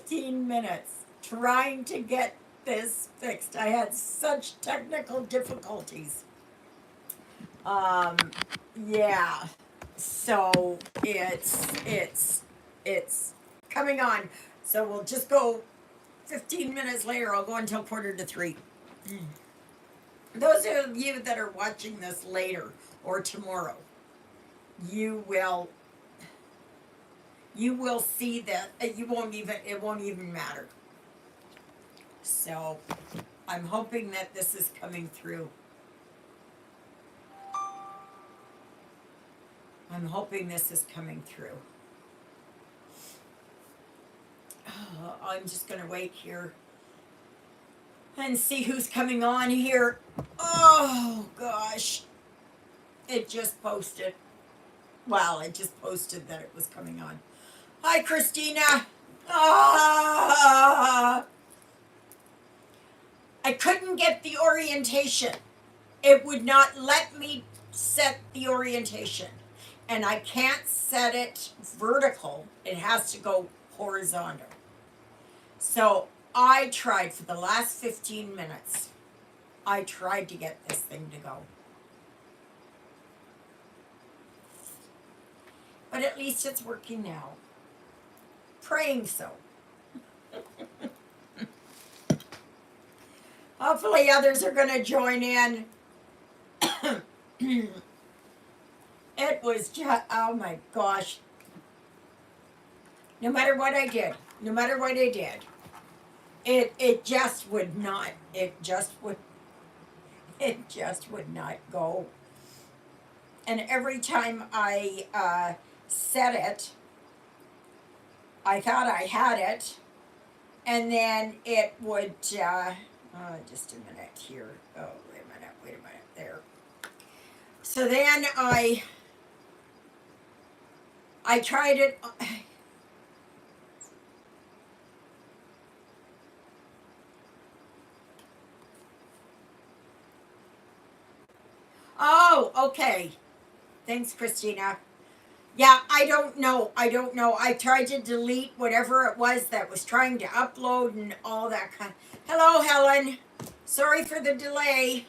15 minutes trying to get this fixed. I had such technical difficulties. Um, yeah. So it's coming on. So we'll just go 15 minutes later. I'll go until 2:45. Those of you that are watching this later or tomorrow, you will you will see that you won't even it won't even matter. So I'm hoping that this is coming through. I'm hoping this is coming through. I'm just gonna wait here and see who's coming on here. Oh gosh. It just posted. Well, it just posted that it was coming on. Hi, Christina. Ah, I couldn't get the orientation. It would not let me set the orientation. And I can't set it vertical. It has to go horizontal. So I tried for the last 15 minutes. I tried to get this thing to go. But at least it's working now. Praying so. Hopefully others are going to join in. It was just, oh my gosh. No matter what I did, it just would not, it just would not go. And every time I set it, I thought I had it, and then it would, just a minute here. Oh, wait a minute, there. So then I tried it. Oh, okay. Thanks, Christina. Yeah, I don't know. I tried to delete whatever it was that was trying to upload and all that kind. Hello, Helen. Sorry for the delay,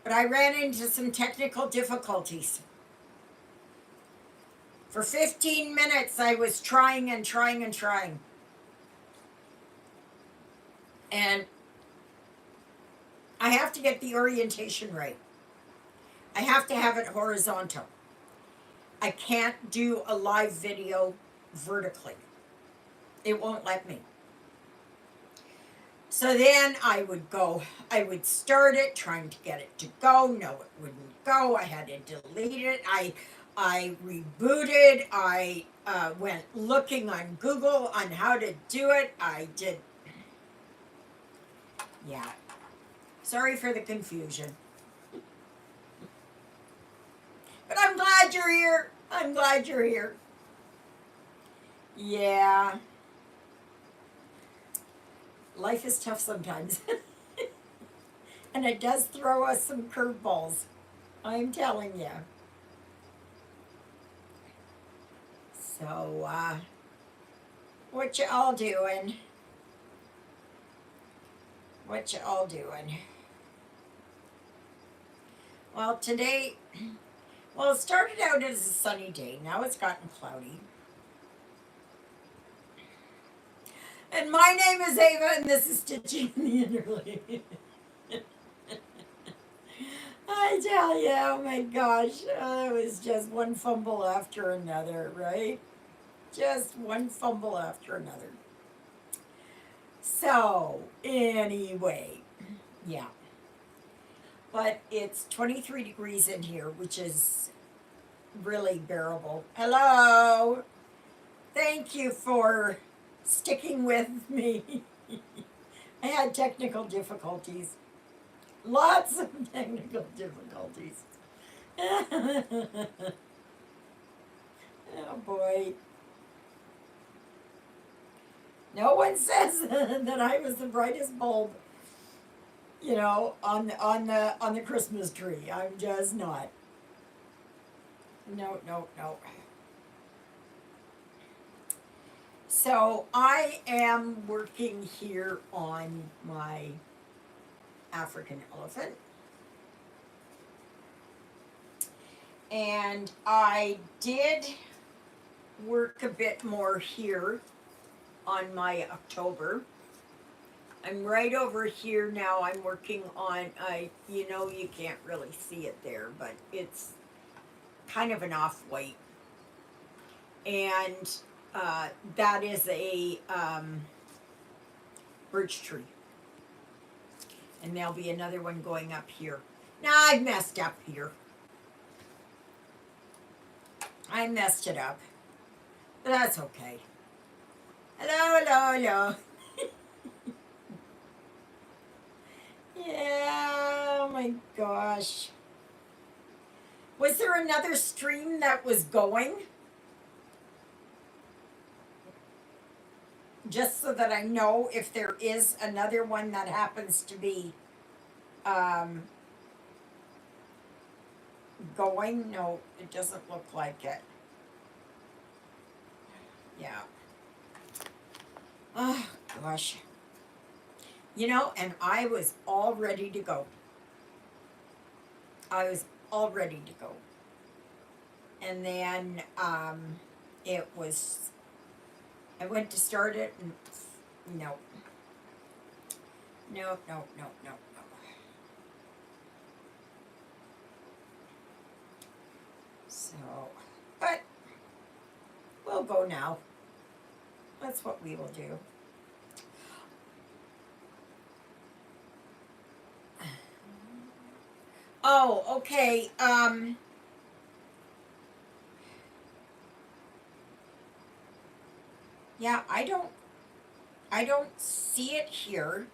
but I ran into some technical difficulties. For 15 minutes, I was trying and trying and trying. And I have to get the orientation right. I have to have it horizontal. I can't do a live video vertically. It won't let me. So then I would start it, trying to get it to go. No, it wouldn't go. I had to delete it. I rebooted. I went looking on Google on how to do it. I did. Yeah. Sorry for the confusion. But I'm glad you're here. I'm glad you're here. Yeah. Life is tough sometimes. And it does throw us some curveballs. I'm telling you. So, what you all doing? What you all doing? Well, today, well, it started out as a sunny day. Now it's gotten cloudy. And my name is Ava, and this is Stitching in the Interlake. I tell you, oh my gosh, it was just one fumble after another, right? Just one fumble after another. So, anyway, yeah. But it's 23 degrees in here, which is really bearable. Hello! Thank you for sticking with me. I had technical difficulties. Lots of technical difficulties. Oh boy. No one says that I was the brightest bulb, you know, on the Christmas tree. I'm just not. No. So I am working here on my African elephant. And I did work a bit more here on my October. I'm right over here now. I'm working on, you can't really see it there, but it's kind of an off-white. And that is a birch tree. And there'll be another one going up here. Now I've messed up here. I messed it up. But that's okay. Hello, hello, hello. Yeah, oh my gosh. Was there another stream that was going? Just so that I know if there is another one that happens to be going. No, it doesn't look like it. Yeah. Oh gosh. And I was all ready to go. I was all ready to go. And then it was, I went to start it and no. No. So, but we'll go now. That's what we will do. Oh, okay. Yeah, I don't see it here.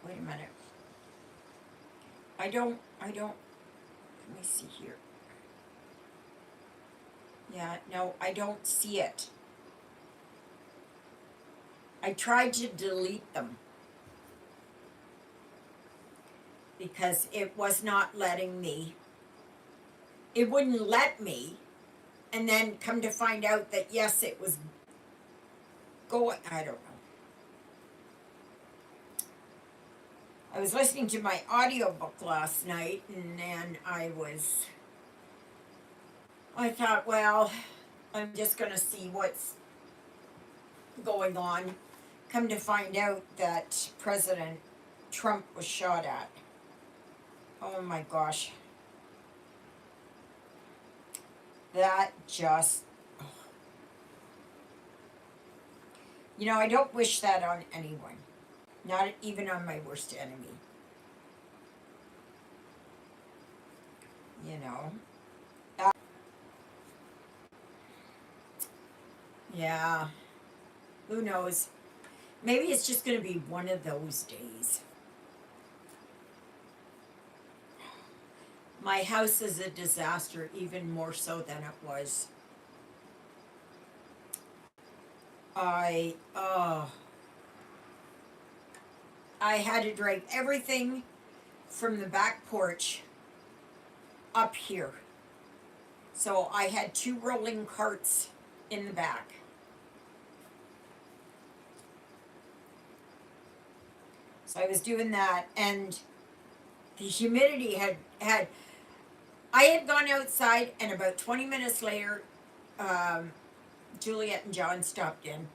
Wait a minute. I don't, let me see here. Yeah, no, I don't see it. I tried to delete them because it was not letting me. It wouldn't let me, and then come to find out that yes, it was going. I don't know. I was listening to my audiobook last night, and then I thought, well, I'm just going to see what's going on. Come to find out that President Trump was shot at. Oh my gosh. That just, I don't wish that on anyone. Not even on my worst enemy. Yeah. Who knows? Maybe it's just going to be one of those days. My house is a disaster, even more so than it was. I had to drag everything from the back porch up here. So I had 2 rolling carts in the back. So I was doing that, and the humidity I had gone outside, and about 20 minutes later, Juliet and John stopped in.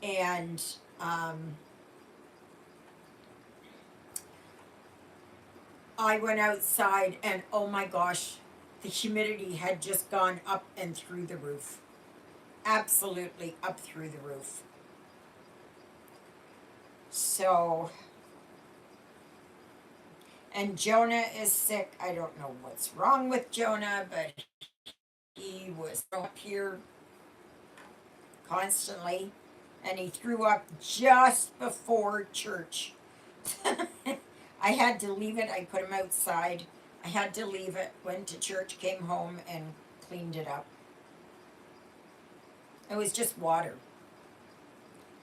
And I went outside, and oh my gosh, the humidity had just gone up and through the roof. Absolutely up through the roof. So, and Jonah is sick. I don't know what's wrong with Jonah, but he was up here constantly, and he threw up just before church. I had to leave it. I put him outside. I had to leave it, went to church, came home, and cleaned it up. It was just water.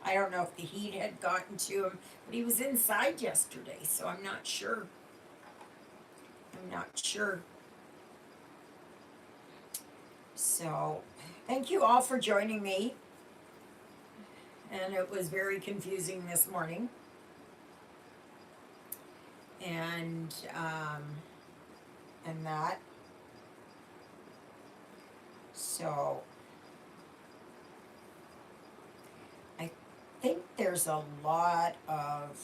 I don't know if the heat had gotten to him, but he was inside yesterday, so I'm not sure. So, Thank you all for joining me. And it was very confusing this morning. And that. So I think there's a lot of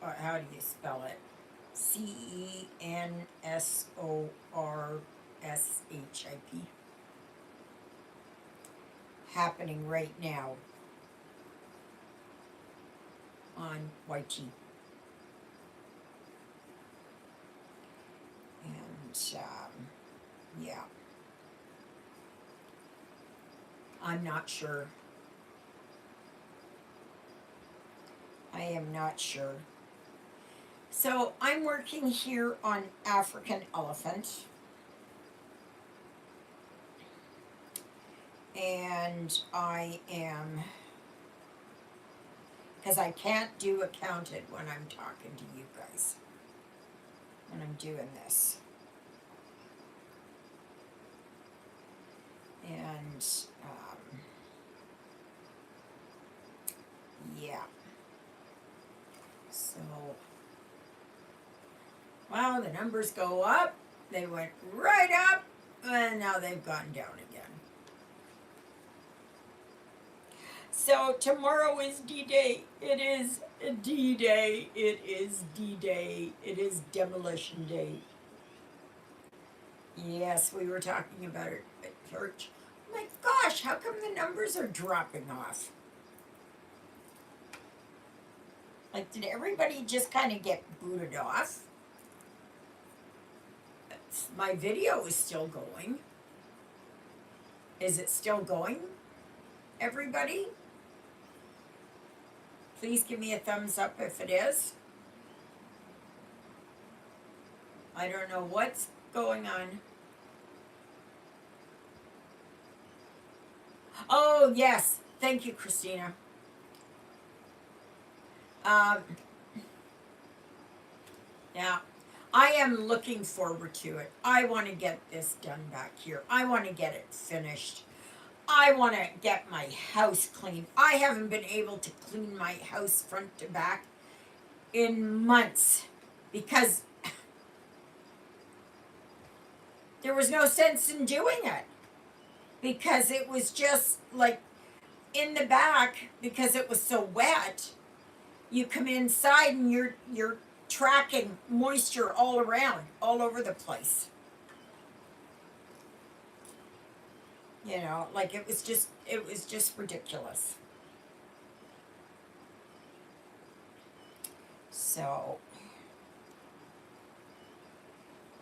how do you spell it? CENSORSHIP happening right now on YT. And yeah, I'm not sure. I am not sure. So I'm working here on African elephant. And I am, because I can't do accounted when I'm talking to you guys, when I'm doing this. And, yeah. So, wow, the numbers go up. They went right up, and now they've gone down again. So tomorrow is D-Day. It is D-Day. It is D-Day. It is Demolition Day. Yes, we were talking about it at church. Oh my gosh, how come the numbers are dropping off? Like, did everybody just kind of get booted off? My video is still going. Is it still going, everybody? Please give me a thumbs up if it is. I don't know what's going on. Oh, yes. Thank you, Christina. Yeah. I am looking forward to it. I want to get this done back here. I want to get it finished. I want to get my house clean. I haven't been able to clean my house front to back in months because there was no sense in doing it. Because it was just like in the back, because it was so wet, you come inside and you're tracking moisture all around, all over the place. You know, like it was just ridiculous. So,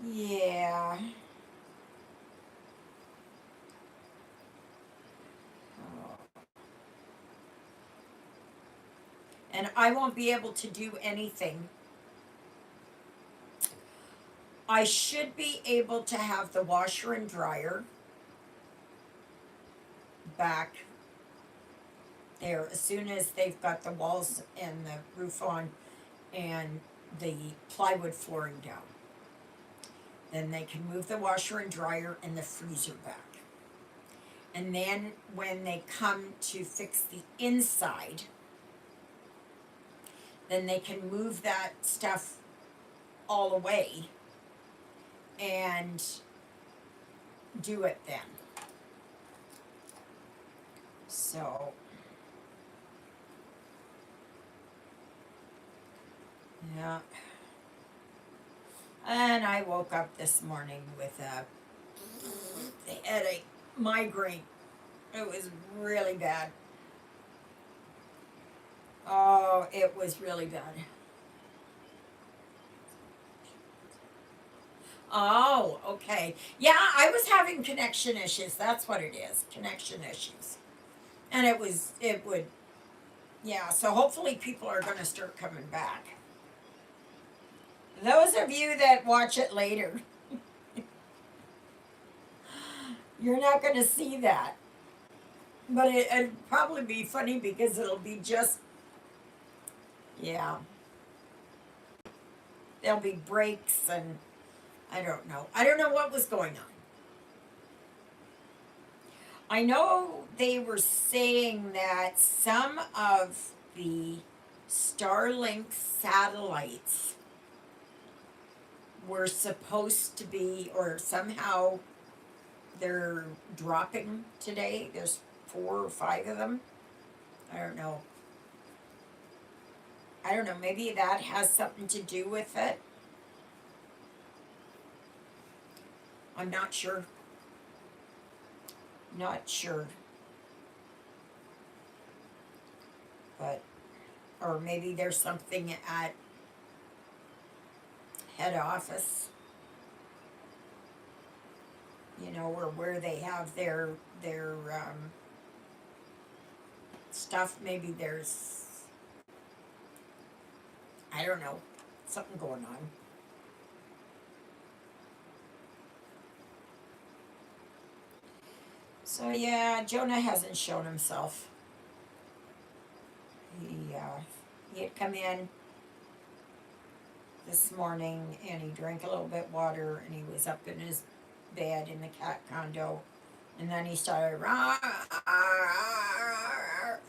yeah. And I won't be able to do anything. I should be able to have the washer and dryer back there as soon as they've got the walls and the roof on and the plywood flooring down. Then they can move the washer and dryer and the freezer back. And then when they come to fix the inside, then they can move that stuff all away and do it then. So, yeah. And I woke up this morning with a headache, migraine. It was really bad. Oh, it was really bad. Oh, okay. Yeah, I was having connection issues. That's what it is, connection issues. And it would, yeah, so hopefully people are going to start coming back. Those of you that watch it later, you're not going to see that. But it'd probably be funny because it'll be just, yeah. There'll be breaks and I don't know. I don't know what was going on. I know they were saying that some of the Starlink satellites were supposed to be, or somehow they're dropping today. There's 4 or 5 of them. I don't know. I don't know. Maybe that has something to do with it. I'm not sure. Not sure. But, or maybe there's something at head office, you know, or where they have their stuff. Maybe there's, I don't know, something going on. So yeah, Jonah hasn't shown himself. He had come in this morning and he drank a little bit water and he was up in his bed in the cat condo, and then he started,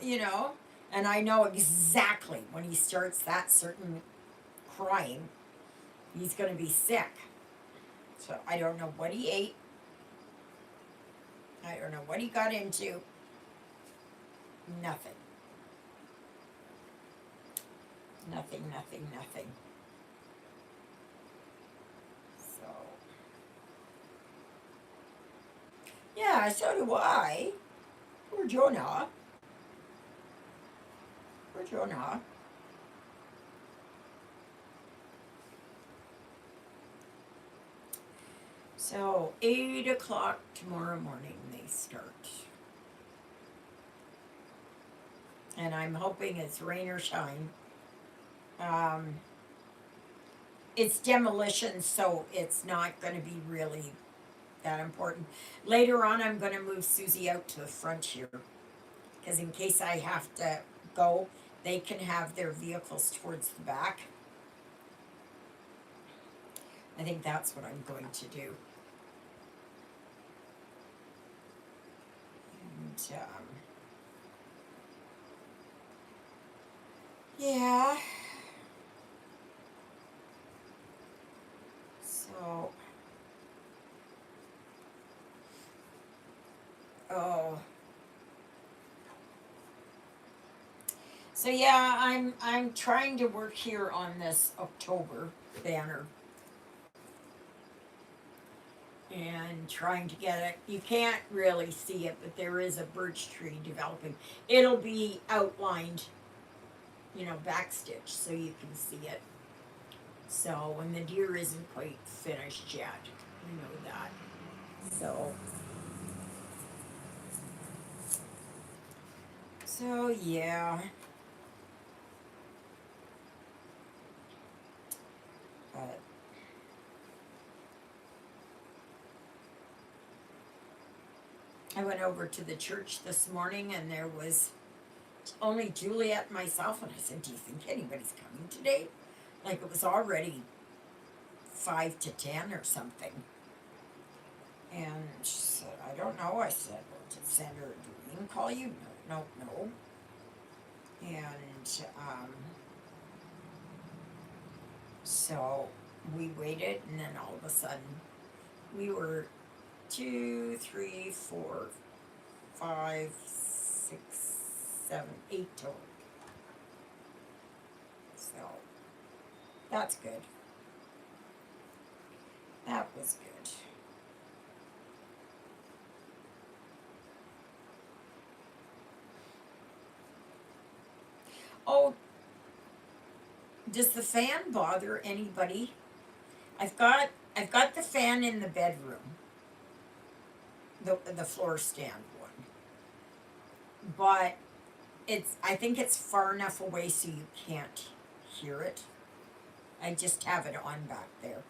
you know, and I know exactly when he starts that certain crying, he's going to be sick. So I don't know what he ate. I don't know what he got into. Nothing. Nothing, nothing, nothing. So, yeah, so do I. Poor Jonah. Poor Jonah. So, 8 o'clock tomorrow morning they start. And I'm hoping it's rain or shine. It's demolition, so it's not going to be really that important. Later on, I'm going to move Susie out to the front here, because in case I have to go, they can have their vehicles towards the back. I think that's what I'm going to do. And, yeah. So, oh. So yeah, I'm trying to work here on this October banner. And trying to get it. You can't really see it, but there is a birch tree developing. It'll be outlined, you know, backstitch so you can see it. So, and the deer isn't quite finished yet. We know that. So yeah. But I went over to the church this morning and there was only Juliet and myself, and I said, "Do you think anybody's coming today?" Like it was already 5 to 10 or something. And she said, "I don't know." I said, "Well, did Sandra Green call you?" No, no, no. And so we waited, and then all of a sudden, we were 2, 3, 4, 5, 6, 7, 8 total. So that's good. That was good. Oh, does the fan bother anybody? I've got the fan in the bedroom, the floor stand one, but I think it's far enough away so you can't hear it. I just have it on back there.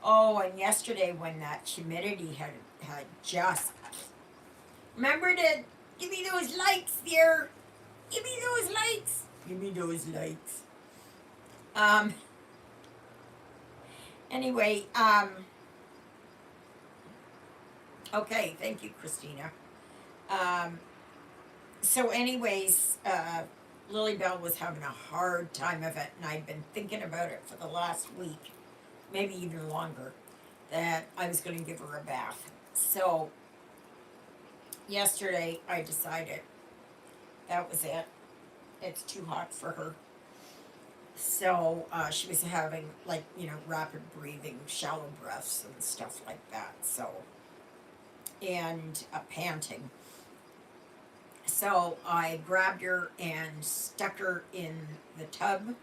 Oh, and yesterday when that humidity had just, remember to give me those lights there. Give me those lights. Give me those lights. Um, Anyway, okay, thank you, Christina. Um, so anyways, Lily Bell was having a hard time of it, and I'd been thinking about it for the last week, maybe even longer, that I was going to give her a bath. So yesterday I decided that was it. It's too hot for her. So she was having, like, rapid breathing, shallow breaths and stuff like that. So, and panting. So I grabbed her and stuck her in the tub.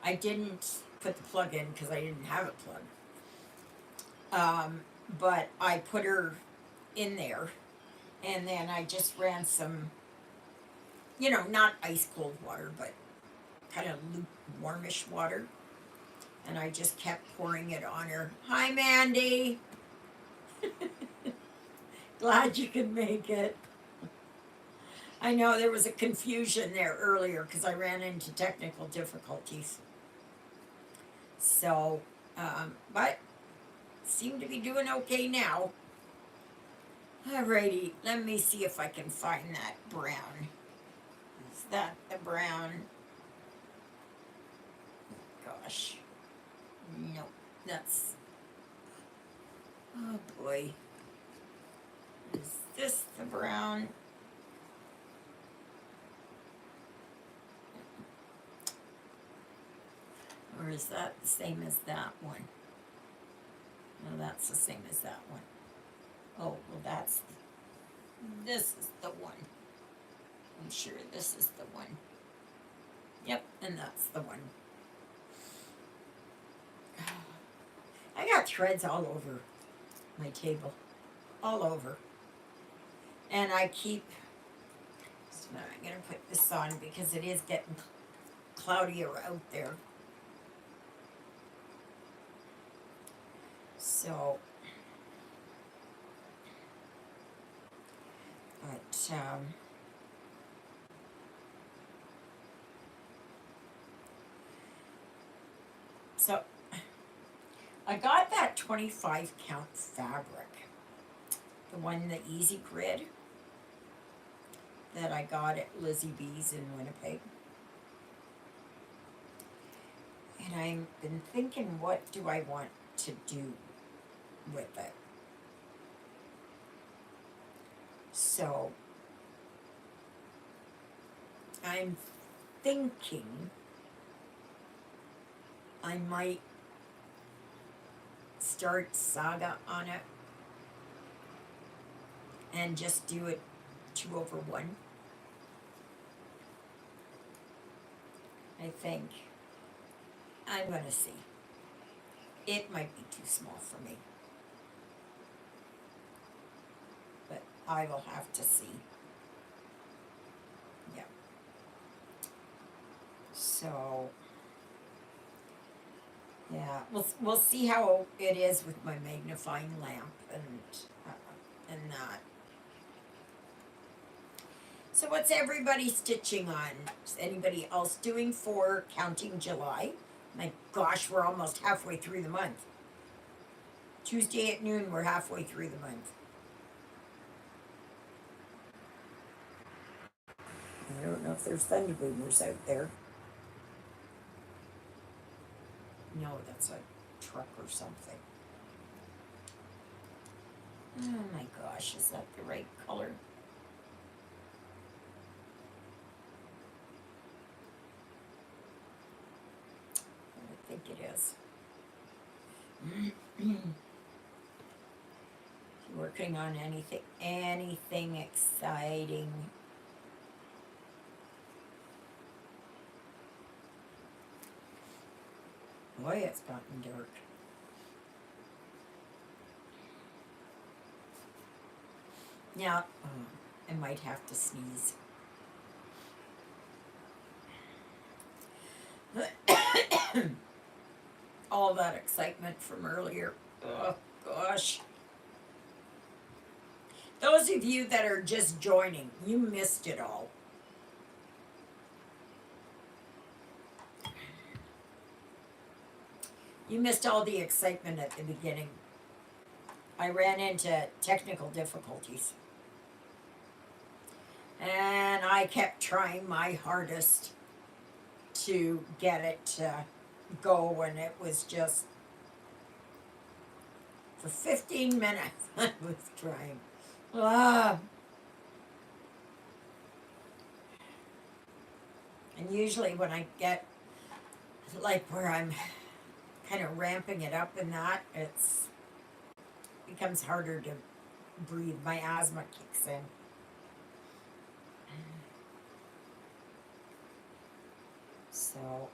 I didn't put the plug in because I didn't have a plug. But I put her in there, and then I just ran some, not ice cold water, but kind of lukewarmish water. And I just kept pouring it on her. Hi, Mandy. Glad you could make it. I know there was a confusion there earlier because I ran into technical difficulties. So, but seem to be doing okay now. Alrighty, let me see if I can find that brown. Is that the brown? Gosh. Nope, that's. Oh boy. Is this the brown? Or is that the same as that one? No, that's the same as that one. Oh, well, this is the one. I'm sure this is the one. Yep, and that's the one. I got threads all over my table. All over. And I keep, so I'm going to put this on because it is getting cloudier out there. So, but, so I got that 25 count fabric, the one, the Easy Grid, that I got at Lizzie B's in Winnipeg. And I've been thinking, what do I want to do with it? So I'm thinking I might start Saga on it and just do it 2/1. I think. I'm gonna see. It might be too small for me, but I will have to see. Yeah. So, yeah, we'll see how it is with my magnifying lamp and that. So what's everybody stitching on? Is anybody else doing for counting July? My gosh, we're almost halfway through the month. Tuesday at noon, we're halfway through the month. I don't know if there's thunder boomers out there. No, that's a truck or something. Oh my gosh, is that the right color? I think it is. Working on anything exciting? Boy, it's gotten dark. Now, I might have to sneeze. All that excitement from earlier. Oh, gosh. Those of you that are just joining, you missed it all. You missed all the excitement at the beginning. I ran into technical difficulties. And I kept trying my hardest to get it to go, and it was just for 15 minutes I was trying. Ah. And usually when I get like where I'm kind of ramping it up in that, it's becomes harder to breathe. My asthma kicks in. So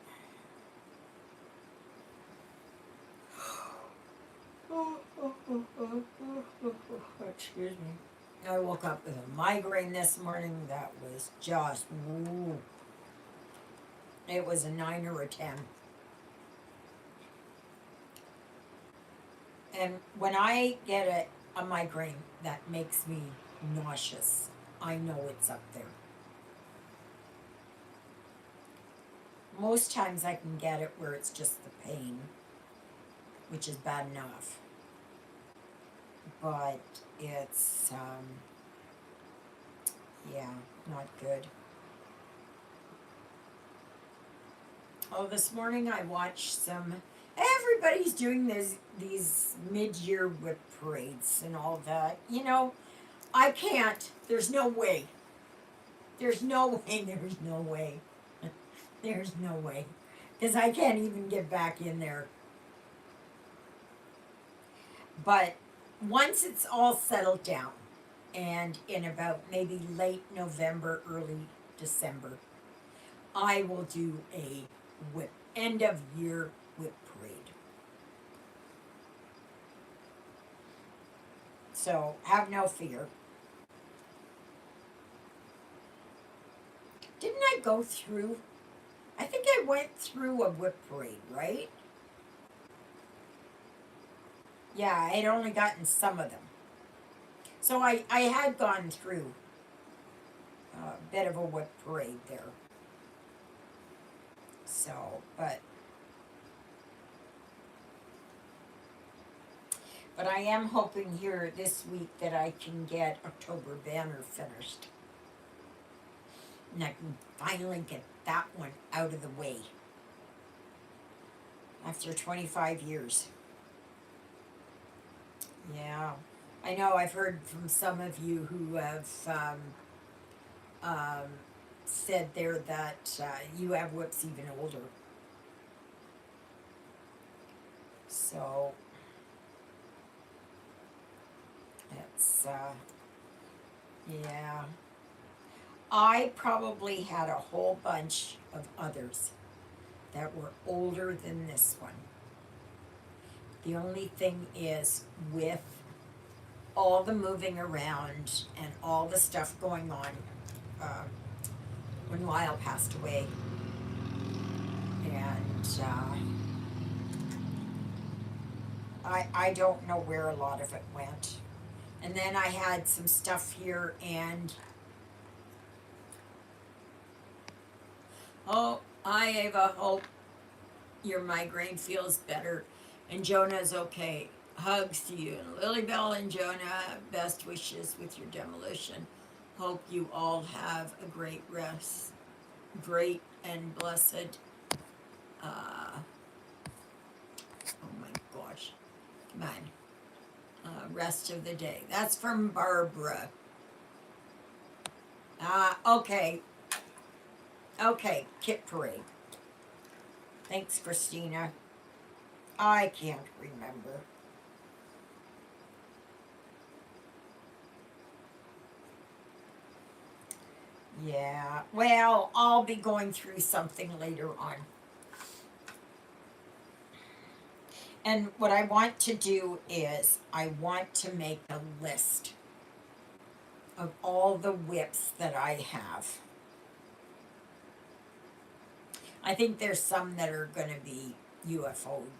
excuse me. I woke up with a migraine this morning that was just, ooh. It was a 9 or a 10. And when I get a migraine that makes me nauseous, I know it's up there. Most times I can get it where it's just the pain, which is bad enough. But it's, yeah, not good. Oh, this morning I watched some, everybody's doing these mid-year whip parades and all that. You know, I can't. There's no way. There's no way, there's no way. There's no way. Because I can't even get back in there. But once it's all settled down, and in about maybe late November, early December, I will do a whip, end of year whip parade. So have no fear. Didn't I go through? I think I went through a whip parade, right? Yeah, I had only gotten some of them. So I had gone through a bit of a whip parade there. So, but I am hoping here this week that I can get October Banner finished. And I can finally get that one out of the way. After 25 years. Yeah. I know I've heard from some of you who have said there that you have whips even older. So it's yeah. I probably had a whole bunch of others that were older than this one. The only thing is, with all the moving around and all the stuff going on, when Lyle passed away, and I don't know where a lot of it went. And then I had some stuff here, and oh, I, Ava, hope your migraine feels better, and Jonah's okay. Hugs to you, and Lilybell and Jonah, best wishes with your demolition. Hope you all have a great rest, great and blessed, oh my gosh, come on, rest of the day. That's from Barbara. Okay, Kit Parade. Thanks, Christina. I can't remember. Yeah, well, I'll be going through something later on. And what I want to do is, I want to make a list of all the whips that I have. I think there's some that are going to be UFO'd.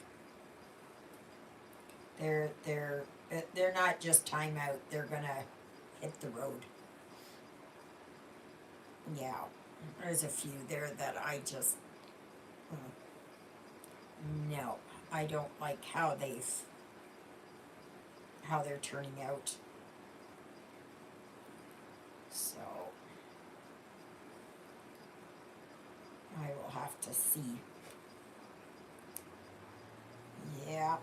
They're not just timeout. They're going to hit the road. Yeah, there's a few there that I just, no. I don't like how they're turning out. So I will have to see. Yeah.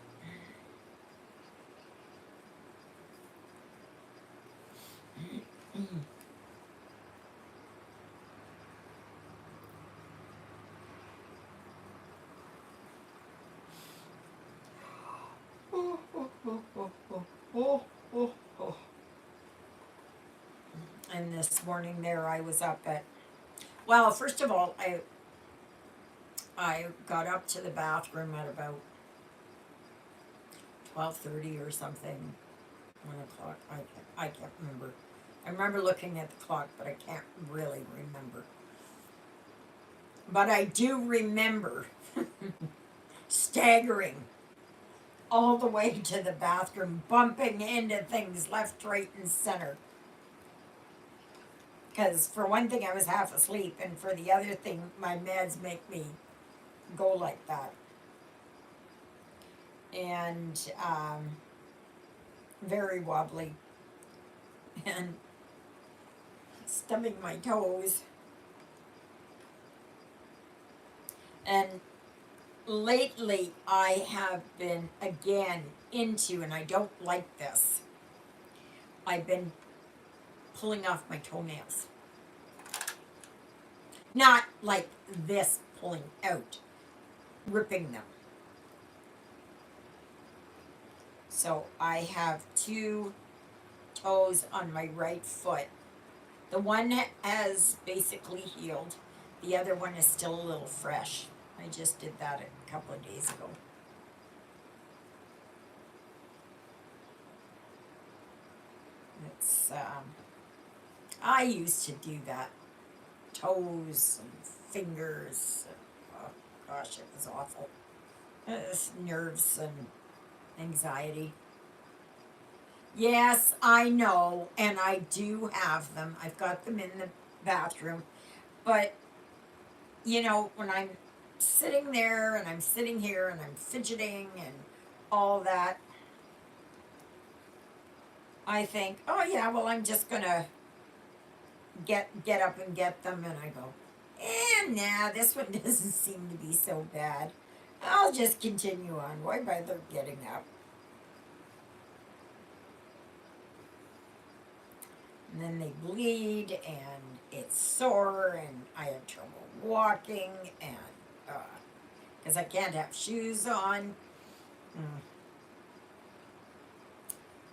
Oh, oh, oh, oh, oh, oh, oh, oh. And this morning there I was up at, well, first of all, I got up to the bathroom at about 12:30 or something, 1 o'clock. I can't remember. I remember looking at the clock, but I can't really remember. But I do remember staggering all the way to the bathroom, bumping into things left, right, and center. Because for one thing, I was half asleep, and for the other thing, my meds make me go like that. And very wobbly, and stubbing my toes. And lately, I have been again into, and I don't like this, I've been pulling off my toenails. Not like this pulling out, ripping them. So I have two toes on my right foot. The one has basically healed. The other one is still a little fresh. I just did that a couple of days ago. It's I used to do that. Toes and fingers. Oh gosh, it was awful. It's nerves and anxiety. Yes, I know, and I do have them. I've got them in the bathroom. But, when I'm sitting there and I'm sitting here and I'm fidgeting and all that, I think, oh yeah, well, I'm just gonna get up and get them, and I go, nah, this one doesn't seem to be so bad. I'll just continue on. Why bother getting up? And then they bleed, and it's sore, and I have trouble walking, and because I can't have shoes on.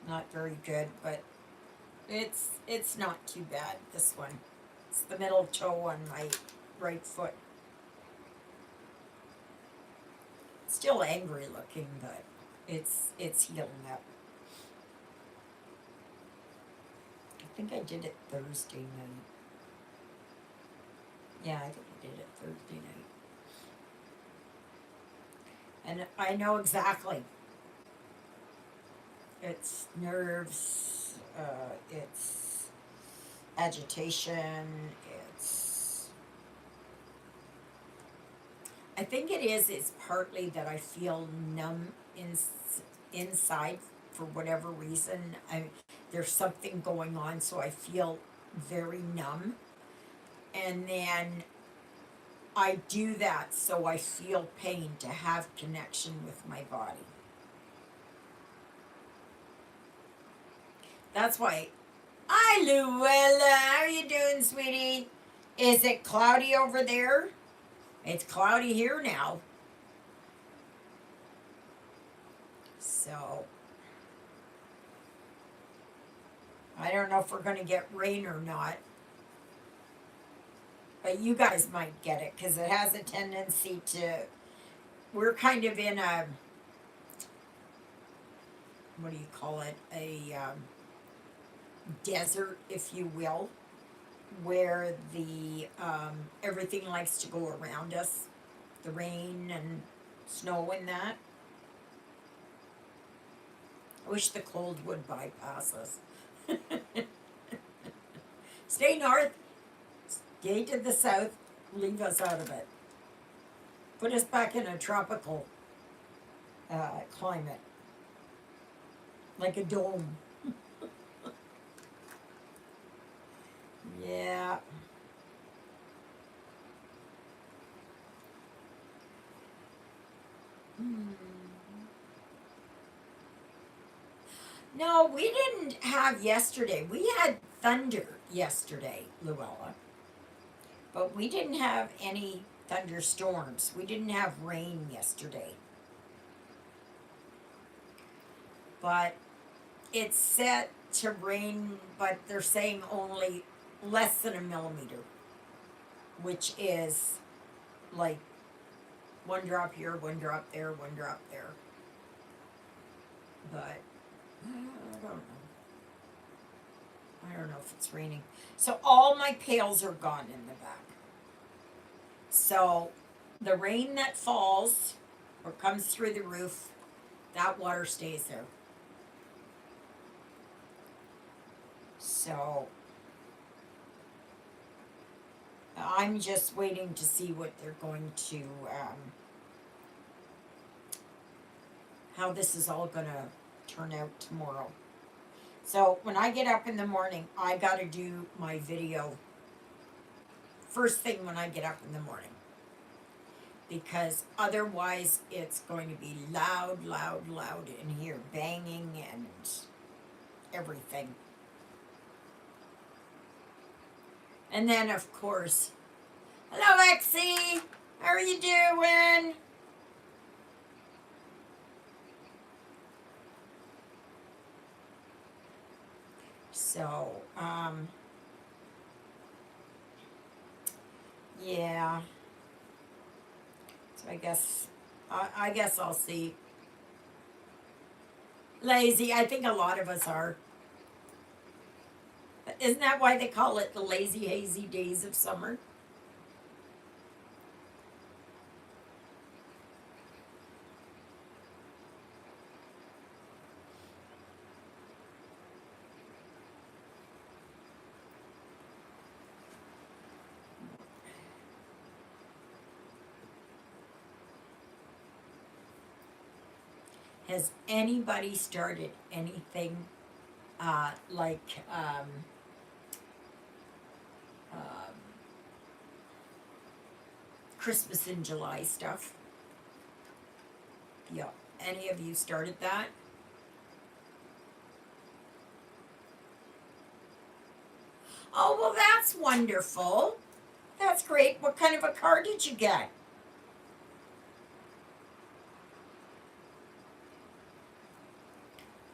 Not very good, but it's not too bad. This one, it's the middle toe on my right foot. Still angry looking, but it's healing up. I think I did it Thursday night. Yeah, I think I did it Thursday night. And I know exactly. It's nerves, it's agitation, I think it's partly that I feel numb inside for whatever reason. There's something going on, so I feel very numb. And then I do that so I feel pain to have connection with my body. That's why. Hi, Luella. How are you doing, sweetie? Is it cloudy over there? It's cloudy here now. So, I don't know if we're going to get rain or not. But you guys might get it because it has a tendency to. We're kind of in a. What do you call it? A desert, if you will, where the everything likes to go around us, the rain and snow and that. I wish the cold would bypass us. Stay north, stay to the south, leave us out of it. Put us back in a tropical climate, like a dome. Yeah. Hmm. No, we didn't have yesterday. We had thunder yesterday, Luella, but we didn't have any thunderstorms. We didn't have rain yesterday. But it's set to rain, but they're saying only less than a millimeter, which is like one drop here, one drop there, one drop there. But I don't know. I don't know if it's raining. So all my pails are gone in the back. So the rain that falls or comes through the roof, that water stays there. So I'm just waiting to see what they're going to, how this is all gonna turn out tomorrow. So when I get up in the morning, I gotta do my video first thing when I get up in the morning. Because otherwise it's going to be loud, loud, loud in here, banging and everything. And then of course, hello Exie, how are you doing? So, yeah. So I guess I'll see. Lazy, I think a lot of us are. Isn't that why they call it the lazy, hazy days of summer? Has anybody started anything like um, Christmas in July stuff? Yeah. Any of you started that? Oh, well, that's wonderful. That's great. What kind of a car did you get?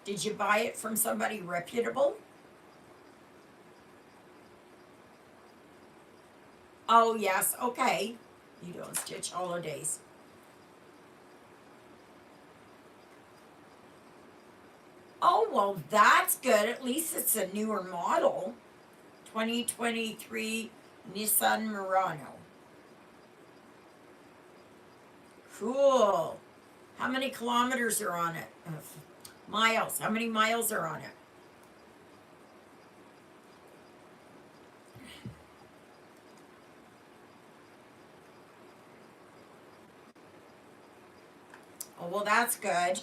Did you buy it from somebody reputable? Oh, yes. Okay. You don't stitch holidays. Oh, well, that's good. At least it's a newer model. 2023 Nissan Murano. Cool. How many kilometers are on it? Miles. How many miles are on it? Oh, well, that's good.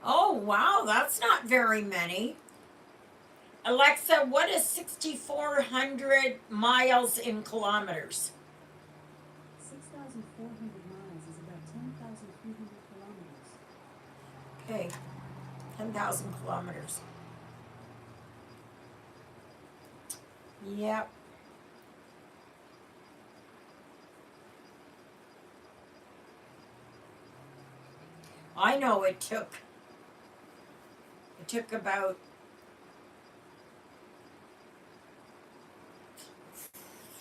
Oh, wow, that's not very many. Alexa, what is 6,400 miles in kilometers? 6,400 miles is about 10,300 kilometers. Okay, 10,000 kilometers. Yep. I know it took about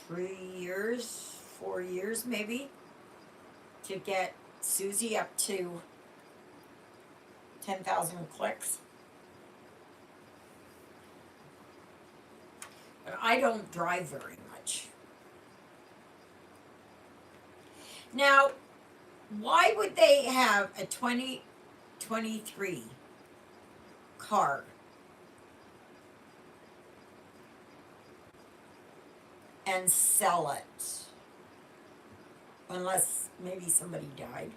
3 years, 4 years maybe, to get Susie up to 10,000 clicks. But I don't drive very much. Now, why would they have a 2023 car and sell it? Unless maybe somebody died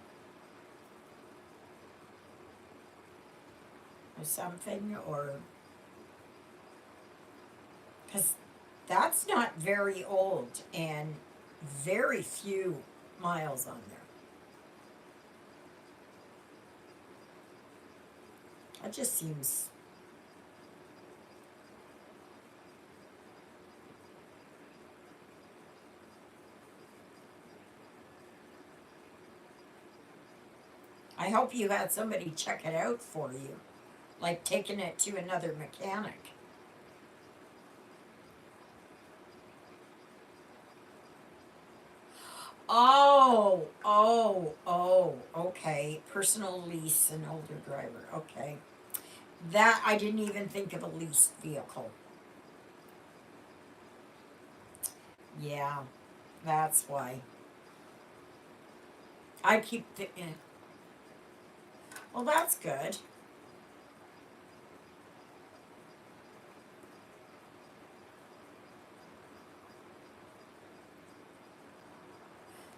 or something, or because that's not very old and very few miles on there. That just seems. I hope you had somebody check it out for you, like taking it to another mechanic. Oh, okay. Personal lease and older driver. Okay. That, I didn't even think of a leased vehicle. Yeah, that's why. I keep thinking, well, that's good.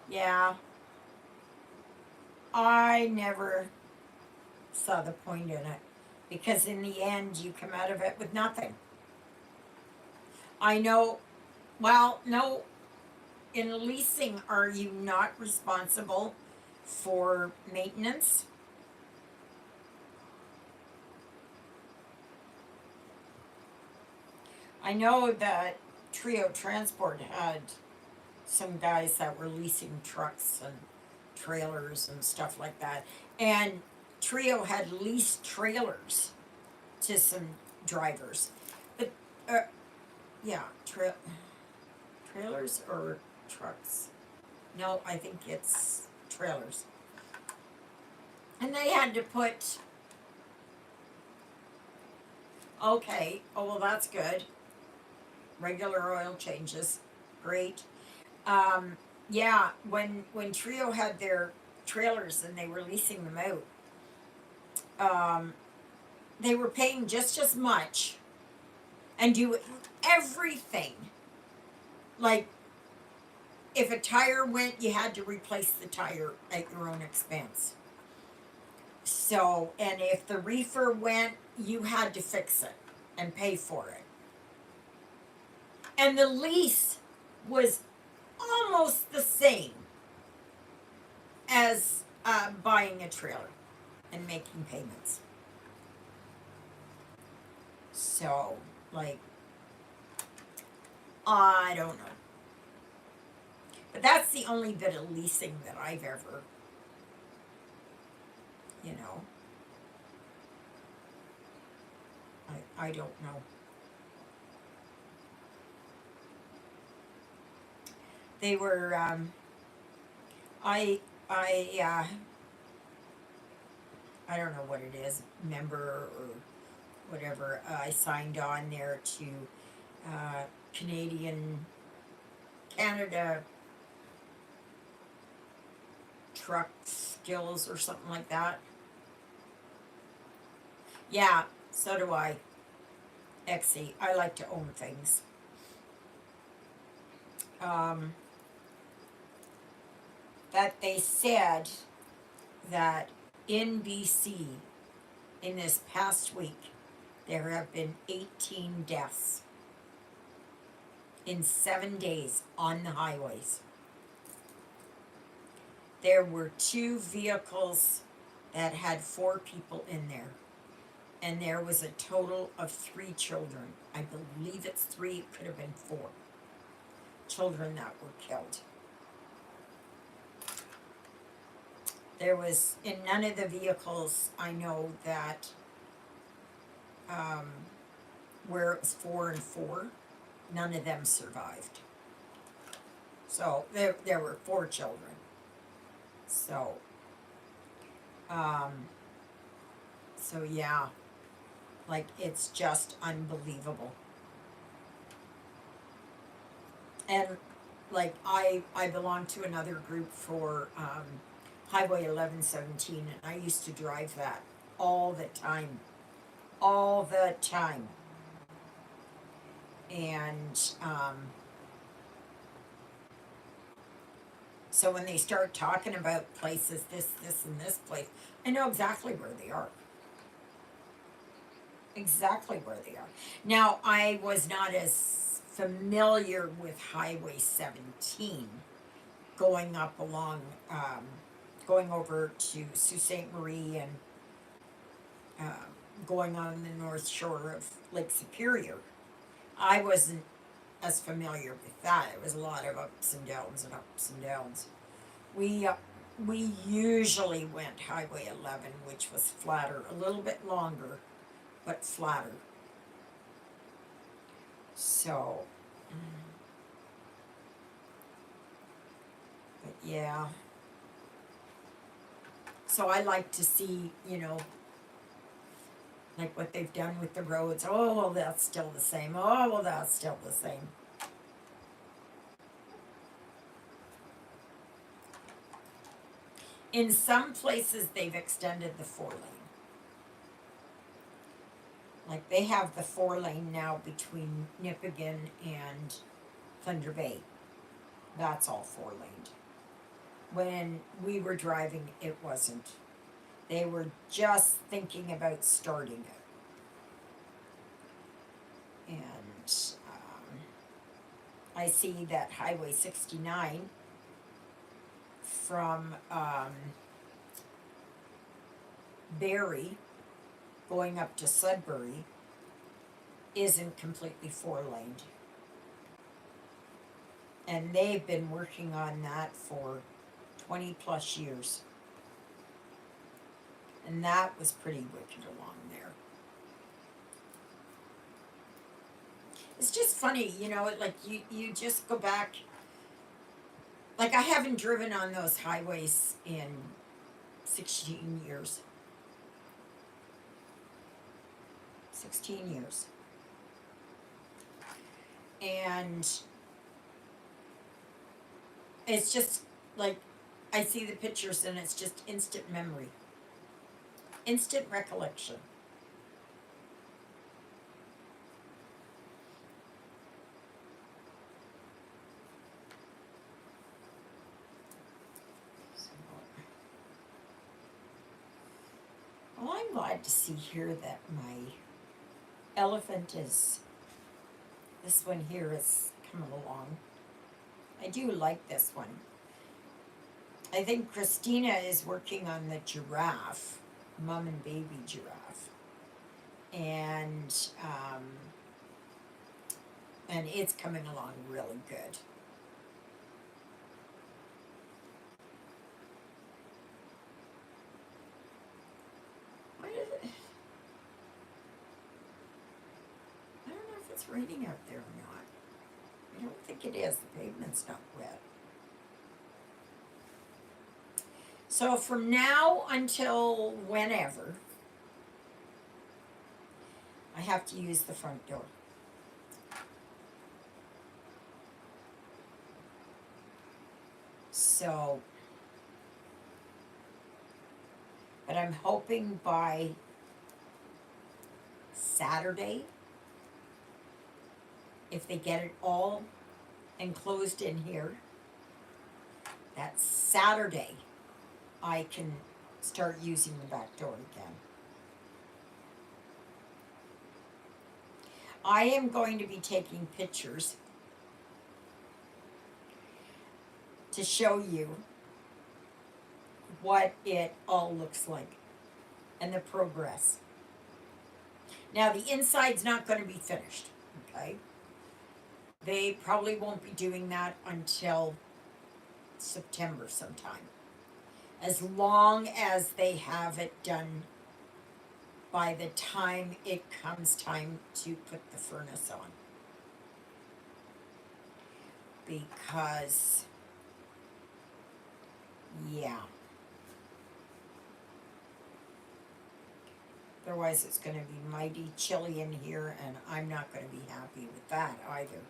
Yeah, I never saw the point in it because in the end, you come out of it with nothing. I know, well, no, in leasing, are you not responsible for maintenance? I know that Trio Transport had some guys that were leasing trucks and trailers and stuff like that. And Trio had leased trailers to some drivers. But, uh, yeah, trailers or trucks? No, I think it's trailers. And they had to put, okay, oh, well, that's good. Regular oil changes. Great. Yeah, when Trio had their trailers and they were leasing them out, they were paying just as much and do everything. Like if a tire went, you had to replace the tire at your own expense. So, and if the reefer went, you had to fix it and pay for it. And the lease was almost the same as buying a trailer and making payments. So, like, I don't know. But that's the only bit of leasing that I've ever, you know, I don't know. They were, I, I, uh, I don't know what it is, member or whatever. I signed on there to uh, Canadian, Canada Truck Skills or something like that. Yeah, so do I. Exy. I like to own things. Um, that they said that in BC in this past week there have been 18 deaths in 7 days on the highways. There were 2 vehicles that had 4 people in there, and there was a total of 3 children. I believe it's 3, it could have been 4 children that were killed. There was, in none of the vehicles I know that um, where it was 4 and 4, none of them survived. So there were 4 children. So, um, so yeah, like it's just unbelievable. And like I belong to another group for Highway 1117, and I used to drive that all the time, all the time. And So when they start talking about places, this, and this place, I know exactly where they are. Exactly where they are. Now, I was not as familiar with Highway 17 going up along, going over to Sault Ste. Marie and um, going on the north shore of Lake Superior. I wasn't as familiar with that. It was a lot of ups and downs and ups and downs. We uh, we usually went Highway 11, which was flatter, a little bit longer, but flatter. So, but yeah. So I like to see, like what they've done with the roads. Oh, well, that's still the same. Oh, well, that's still the same. In some places, they've extended the 4 lane. Like they have the 4 lane now between Nipigon and Thunder Bay. That's all 4 laned. When we were driving, it wasn't. They were just thinking about starting it. And I see that Highway 69 from Barrie going up to Sudbury isn't completely 4 laned. And they've been working on that for 20 plus years. And that was pretty wicked along there. It's just funny, like you just go back. Like I haven't driven on those highways in 16 years. 16 years. And it's just like I see the pictures and it's just instant memory. Instant recollection. So, well, I'm glad to see here that my elephant is, this one here is coming along. I do like this one. I think Christina is working on the giraffe, mom and baby giraffe. And it's coming along really good. Why did it? I don't know if it's raining out there or not. I don't think it is. The pavement's not wet. So from now until whenever, I have to use the front door. So, but I'm hoping by Saturday, if they get it all enclosed in here, that Saturday I can start using the back door again. I am going to be taking pictures to show you what it all looks like and the progress. Now the inside's not going to be finished, okay? They probably won't be doing that until September sometime. As long as they have it done by the time it comes time to put the furnace on. Because, yeah. Otherwise it's going to be mighty chilly in here and I'm not going to be happy with that either.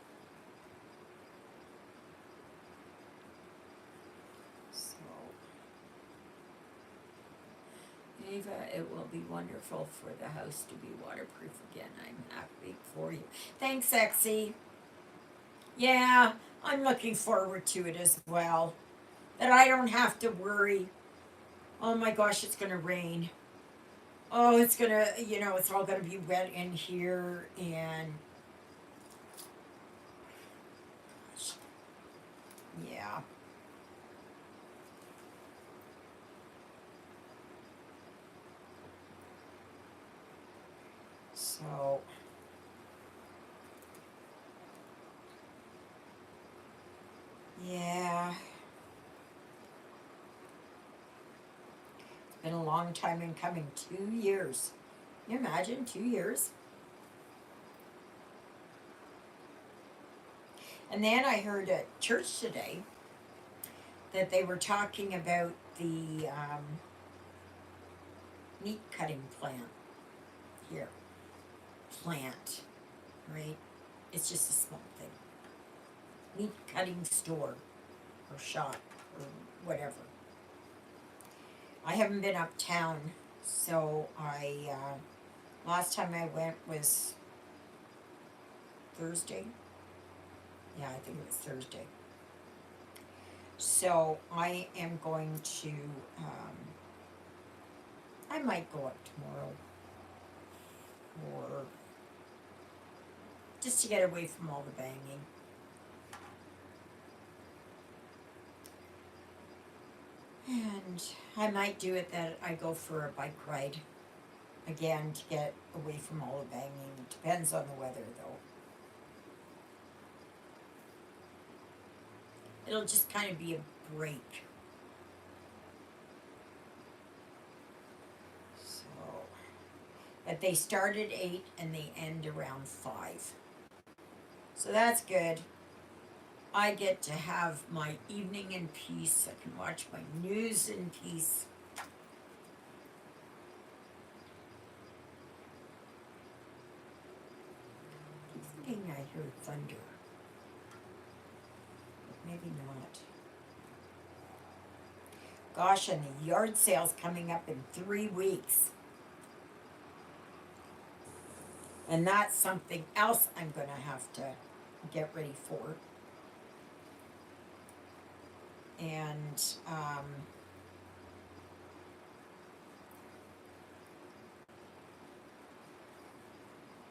Ava, it will be wonderful for the house to be waterproof again. I'm happy for you. Thanks, Exie. Yeah, I'm looking forward to it as well. that I don't have to worry, oh my gosh, it's gonna rain. Oh, it's gonna, it's all gonna be wet in here, and yeah. So, yeah. It's been a long time in coming. 2 years. Can you imagine 2 years? And then I heard at church today that they were talking about the meat cutting plant here. Plant, right? It's just a small thing. Meat cutting store or shop or whatever. I haven't been uptown, so last time I went was Thursday. Yeah, I think it was Thursday. So I am going to, I might go up tomorrow, or just to get away from all the banging. And I might do it that I go for a bike ride again to get away from all the banging. Depends on the weather though. It'll just kind of be a break. So, but they start at 8 and they end around 5. So that's good. I get to have my evening in peace. I can watch my news in peace. I think I heard thunder. Maybe not. Gosh, and the yard sale's coming up in 3 weeks. And that's something else I'm going to have to get ready for. And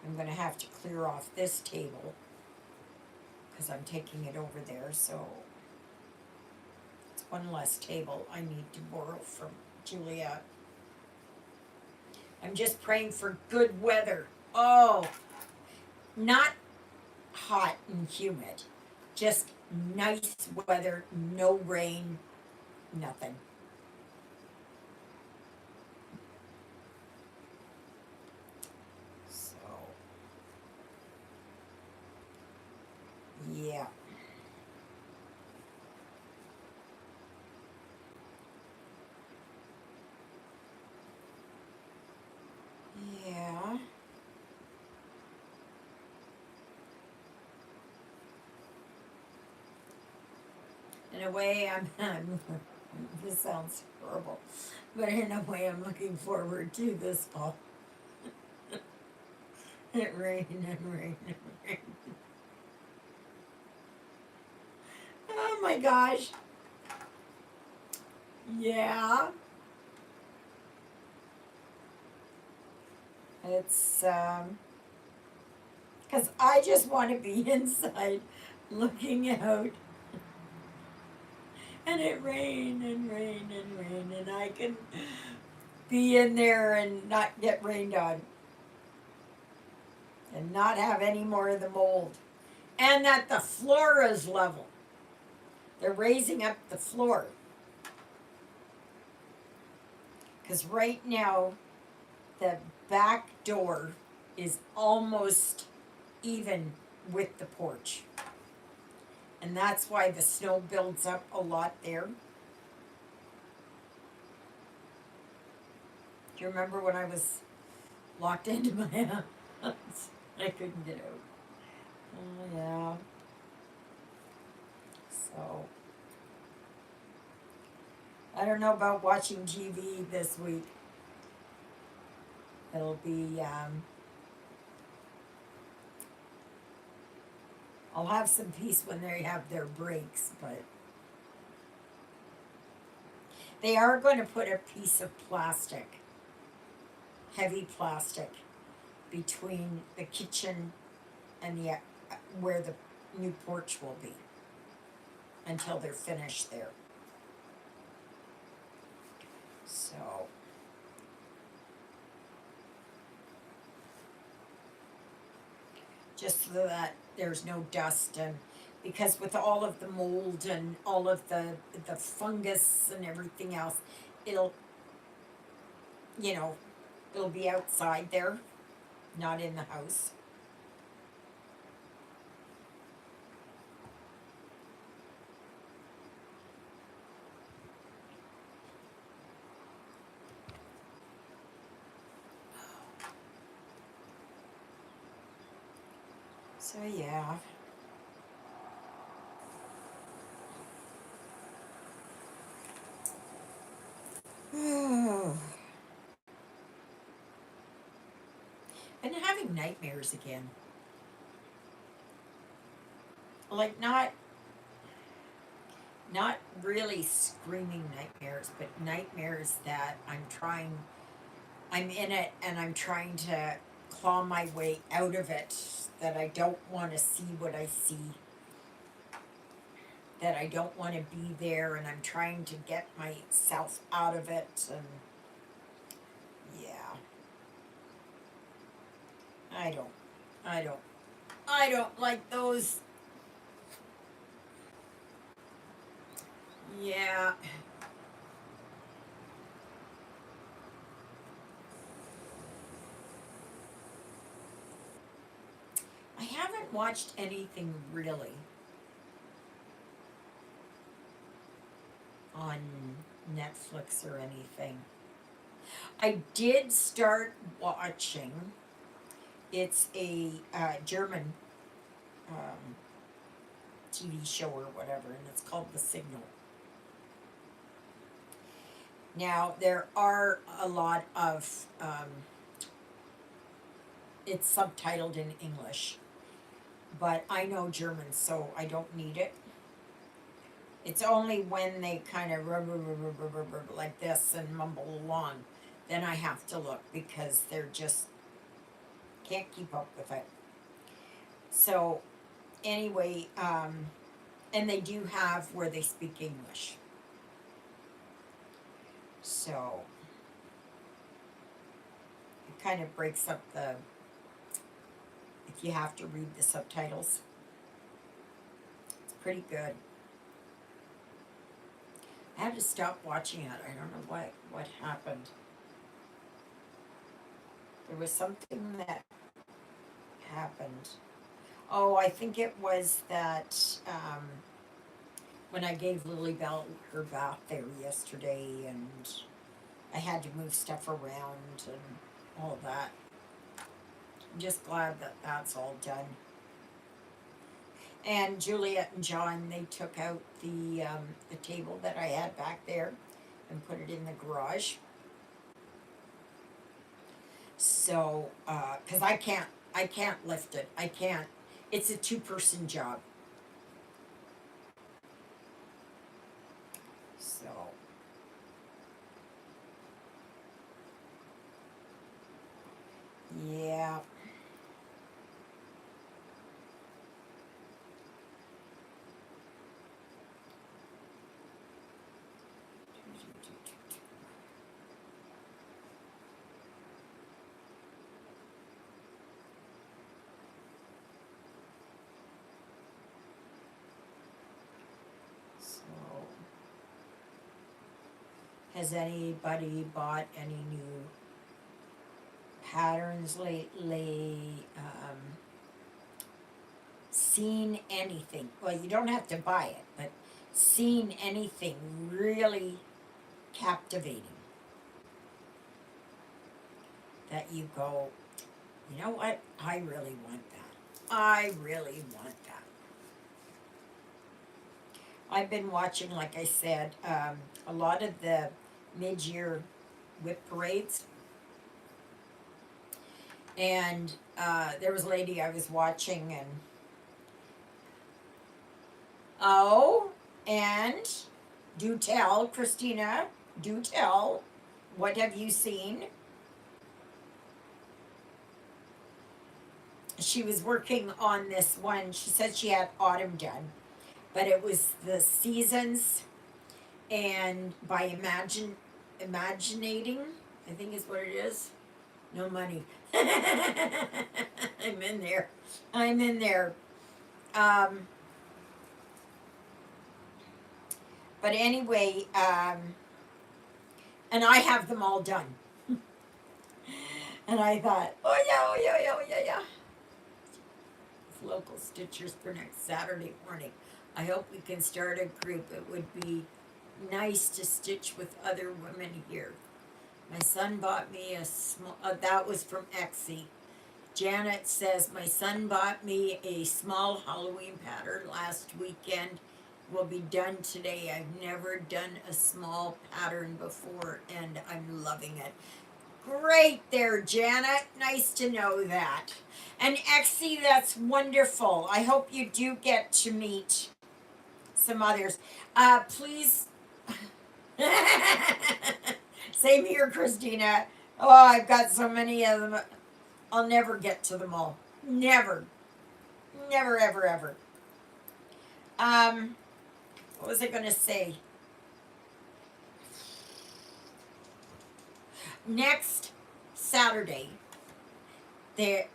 I'm going to have to clear off this table because I'm taking it over there. So it's one less table I need to borrow from Julia. I'm just praying for good weather. Oh, not hot and humid, just nice weather, no rain, nothing. So, yeah. Yeah. In a way, I'm this sounds horrible, but in a way, I'm looking forward to this fall. It rained and rained and rained. Oh my gosh. Yeah. It's, because I just want to be inside looking out. And it rained and rained and rained, and I can be in there and not get rained on. And not have any more of the mold. And that the floor is level. They're raising up the floor. Because right now, the back door is almost even with the porch. And that's why the snow builds up a lot there. Do you remember when I was locked into my house? I couldn't get out. Oh, yeah. So, I don't know about watching TV this week. It'll be, I'll have some peace when they have their breaks, but They are going to put a piece of plastic, heavy plastic, between the kitchen and the where the new porch will be until they're finished there. So just so that there's no dust, and because with all of the mold and all of the fungus and everything else, it'll, you know, it'll be outside there, not in the house. So yeah. And having nightmares again. Like not really screaming nightmares, but nightmares that I'm in it and I'm trying to claw my way out of it, that I don't want to see what I see, that I don't want to be there, and I'm trying to get myself out of it, and yeah. I don't I don't I don't like those. Yeah. I haven't watched anything really on Netflix or anything. I did start watching. It's a German um, TV show or whatever, and it's called The Signal. Now there are a lot of it's subtitled in English, but I know German, so I don't need it. It's only when they kind of like this and mumble along, then I have to look because they're just can't keep up with it. So anyway, and they do have where they speak English. So it kind of breaks up the if you have to read the subtitles. It's pretty good. I had to stop watching it. I don't know what happened. There was something that happened. Oh, I think it was that when I gave Lily Bell her bath there yesterday, and I had to move stuff around and all that. I'm just glad that that's all done. And Juliet and John, they took out the table that I had back there and put it in the garage. So, because I can't lift it. I can't. It's a two-person job. So, yeah. So, has anybody bought any new patterns lately? Seen anything? Well, you don't have to buy it, but seen anything really captivating that you go, you know what? I really want that. I really want that. I've been watching, like I said, a lot of the mid-year whip parades. And there was a lady I was watching, and oh, and do tell, Christina. Do tell. What have you seen? She was working on this one. She said she had autumn done, but it was the seasons and by imaginating, I think is what it is. No money. I'm in there. I'm in there. Um, but anyway, and I have them all done. And I thought, oh yeah, oh yeah, yeah, oh yeah, yeah. Local stitchers for next Saturday morning. I hope we can start a group. It would be nice to stitch with other women here. My son bought me a small, that was from Exie. Janet says, my son bought me a small Halloween pattern last weekend. Will be done today. I've never done a small pattern before and I'm loving it. Great there, Janet. Nice to know that. And Exie, that's wonderful. I hope you do get to meet some others. Please. Same here, Christina. Oh, I've got so many of them. I'll never get to them all. Never. Never, ever, ever. What was I going to say? Next Saturday, there,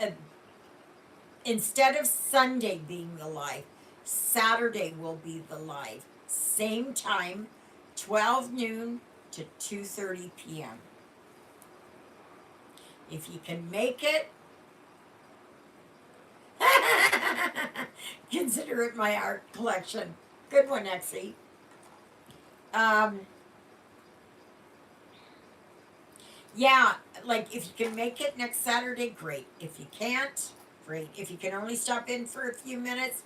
instead of Sunday being the live, Saturday will be the live. Same time, 12 noon to 2:30 p.m. If you can make it, consider it my art collection. Good one, Exie. Yeah, like if you can make it next Saturday, great. If you can't, great. If you can only stop in for a few minutes,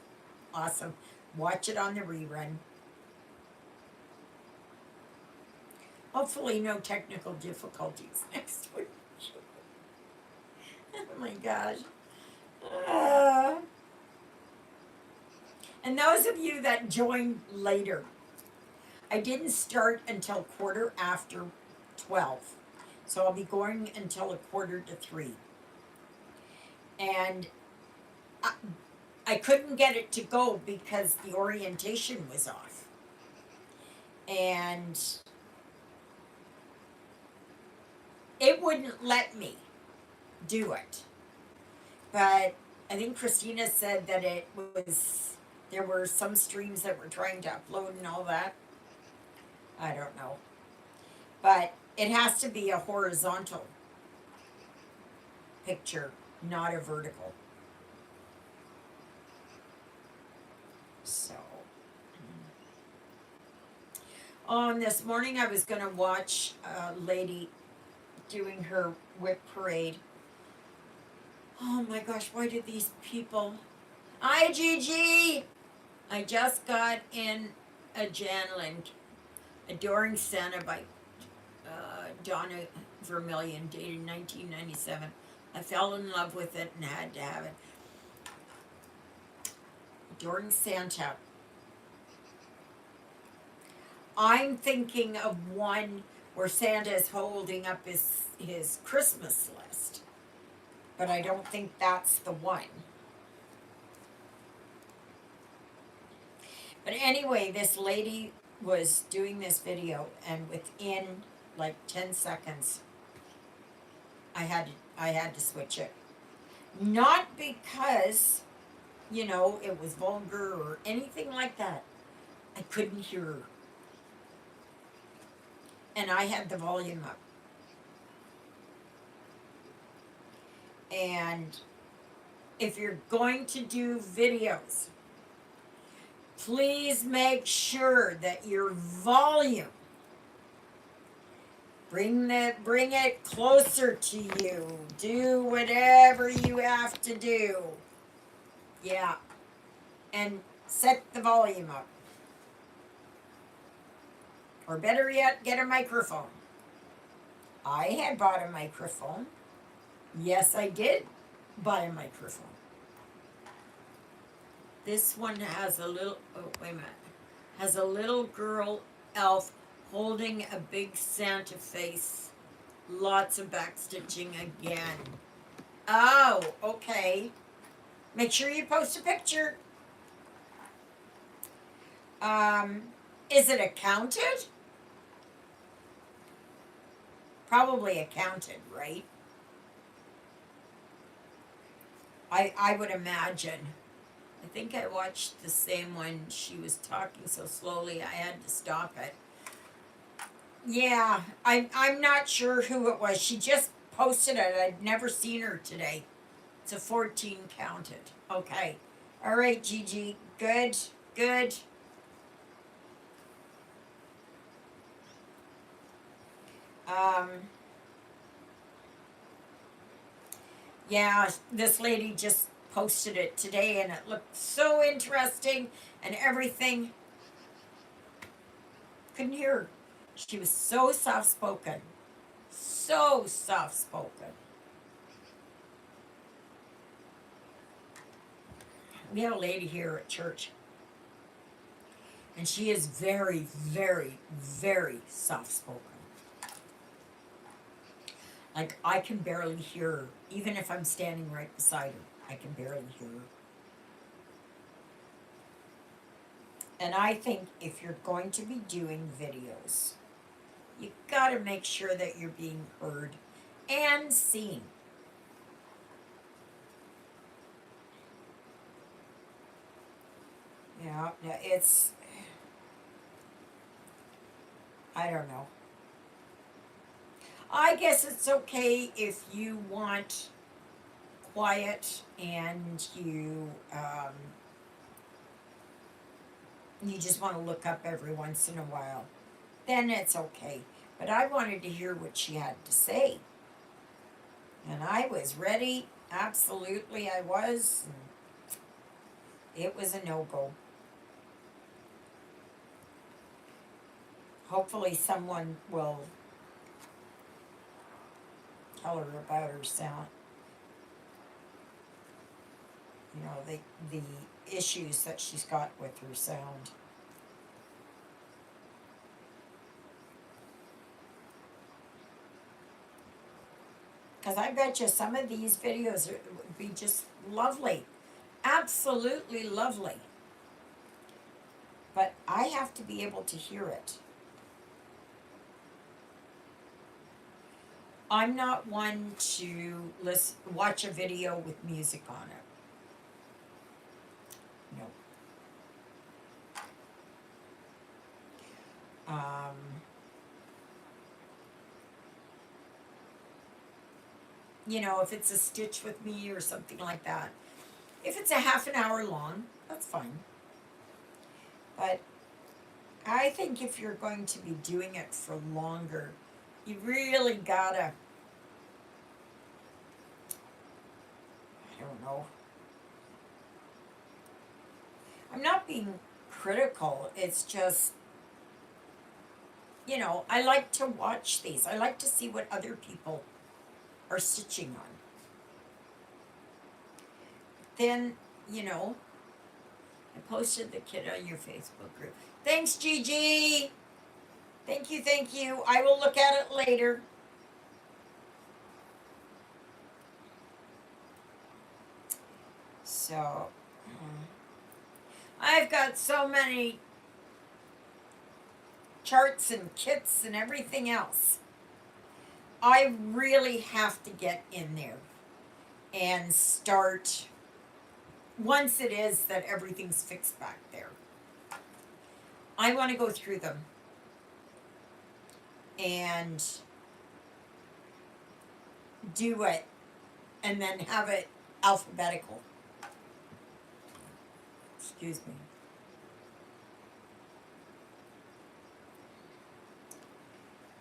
awesome. Watch it on the rerun. Hopefully, no technical difficulties next week. Oh my gosh. And those of you that joined later, I didn't start until 12:15. So I'll be going until 2:45. And I couldn't get it to go because the orientation was off. And it wouldn't let me do it. But I think Christina said that there were some streams that were trying to upload and all that. I don't know. But it has to be a horizontal picture, not a vertical. So, this morning I was going to watch a lady doing her whip parade. Oh my gosh, why did these people... Hi, Gigi! I just got in a Janlin, Adoring Santa by Donna Vermillion, dated 1997. I fell in love with it and had to have it. Adoring Santa. I'm thinking of one where Santa is holding up his Christmas list, but I don't think that's the one. But anyway, this lady was doing this video, and within like 10 seconds, I had to switch it. Not because, it was vulgar or anything like that. I couldn't hear her. And I had the volume up. And if you're going to do videos, please make sure that your volume, bring it closer to you. Do whatever you have to do. Yeah. And set the volume up. Or better yet, get a microphone. I had bought a microphone. Yes, I did buy a microphone. This one has a little, has a little girl elf Holding a big Santa face. Lots of backstitching again. Oh, okay. Make sure you post a picture. Is it accounted? Probably accounted, right? I would imagine. I think I watched the same one. She was talking so slowly I had to stop it. Yeah, I'm not sure who it was. She just posted it. I'd never seen her today. It's a 14 counted. Okay. All right, Gigi. Good. Good. Um, yeah, this lady just posted it today and it looked so interesting and everything. Couldn't hear her. She was so soft spoken. So soft spoken. We had a lady here at church, and she is very, very, very soft spoken. Like, I can barely hear her. Even if I'm standing right beside her, I can barely hear her. And I think if you're going to be doing videos, you gotta make sure that you're being heard and seen. Yeah, it's, I don't know. I guess it's okay if you want quiet and you just want to look up every once in a while. Then it's okay. But I wanted to hear what she had to say. And I was ready. Absolutely, I was. It was a no-go. Hopefully someone will tell her about her sound. You know, the issues that she's got with her sound. Because I bet you some of these videos would be just lovely. Absolutely lovely. But I have to be able to hear it. I'm not one to watch a video with music on it. No. You know, if it's a stitch with me or something like that. If it's a half an hour long, that's fine. But I think if you're going to be doing it for longer, you really gotta, I don't know. I'm not being critical, it's just, you know, I like to watch these. I like to see what other people are stitching on. Then, you know, I posted the kit on your Facebook group. Thanks, Gigi. Thank you, thank you. I will look at it later. So, I've got so many charts and kits and everything else. I really have to get in there and start once it is that everything's fixed back there. I want to go through them and do it and then have it alphabetical. Excuse me.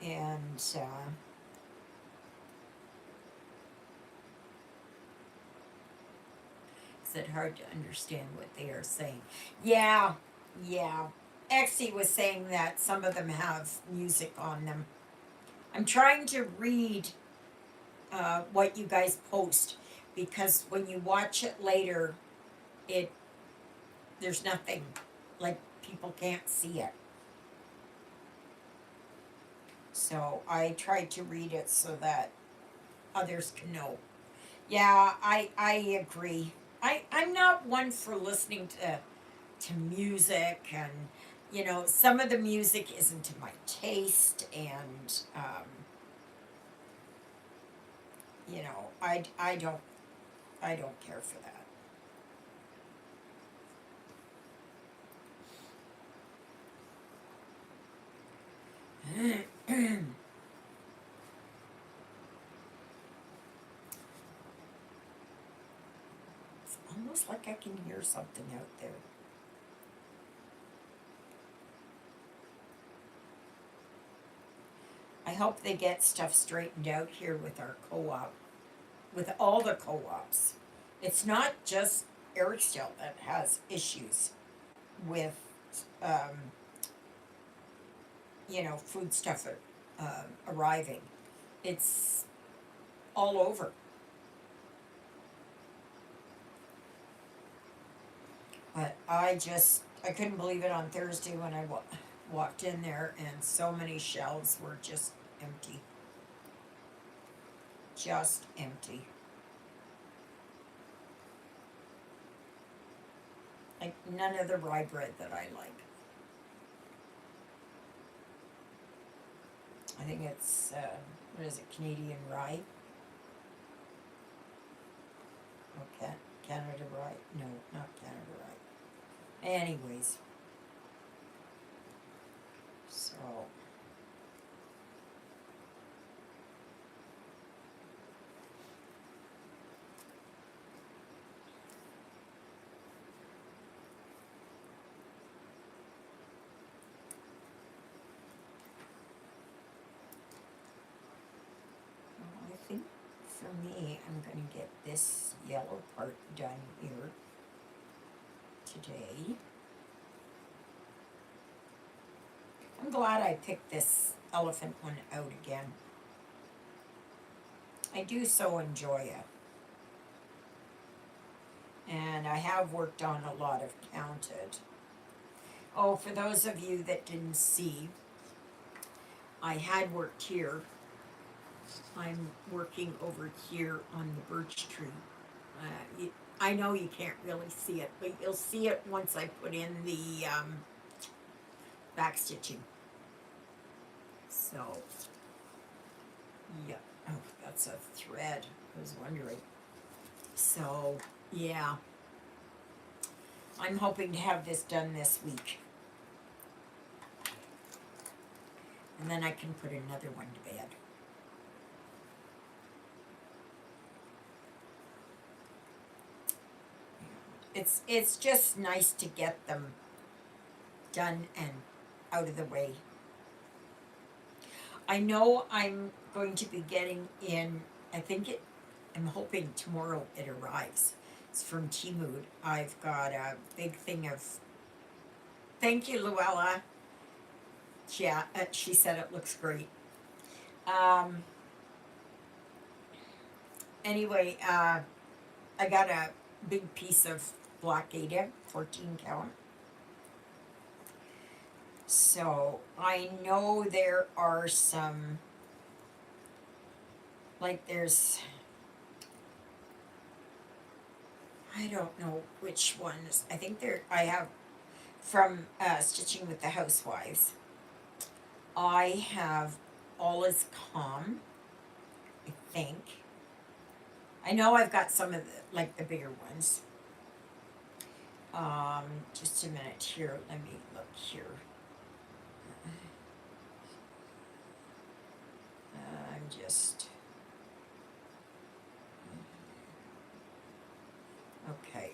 And is it hard to understand what they are saying? Yeah, yeah. Exie was saying that some of them have music on them. I'm trying to read what you guys post because when you watch it later, there's nothing, like people can't see it. So I tried to read it so that others can know. Yeah, I agree. I'm not one for listening to music, and some of the music isn't to my taste, and I don't care for that. It's almost like I can hear something out there. I hope they get stuff straightened out here with our co-op, with all the co-ops. It's not just Ericsdale that has issues with, um, food stuff arriving. It's all over. But I couldn't believe it on Thursday when I walked in there and so many shelves were just empty. Just empty. Like none of the rye bread that I like. I think it's, what is it, Canadian rye? Okay, Canada rye. No, not Canada rye. Anyways. So. I think for me, I'm gonna get this yellow part done here today. I'm glad I picked this elephant one out again. I do so enjoy it. And I have worked on a lot of counted. Oh, for those of you that didn't see, I had worked here. I'm working over here on the birch tree. I know you can't really see it, but you'll see it once I put in the back stitching. So, yeah. Oh, that's a thread. I was wondering. So, yeah. I'm hoping to have this done this week. And then I can put another one to bed. It's just nice to get them done and out of the way. I know I'm going to be getting in, I'm hoping tomorrow it arrives. It's from Temu. I've got a big thing of, thank you, Luella. Yeah, she said it looks great. Anyway, I got a big piece of black Ada, 14 count. So I know there are some, like there's, I don't know which ones. I think I have from Stitching with the Housewives. I have All Is Calm, I think. I know I've got some of the bigger ones. Just a minute here. Let me look here. I'm just. Okay.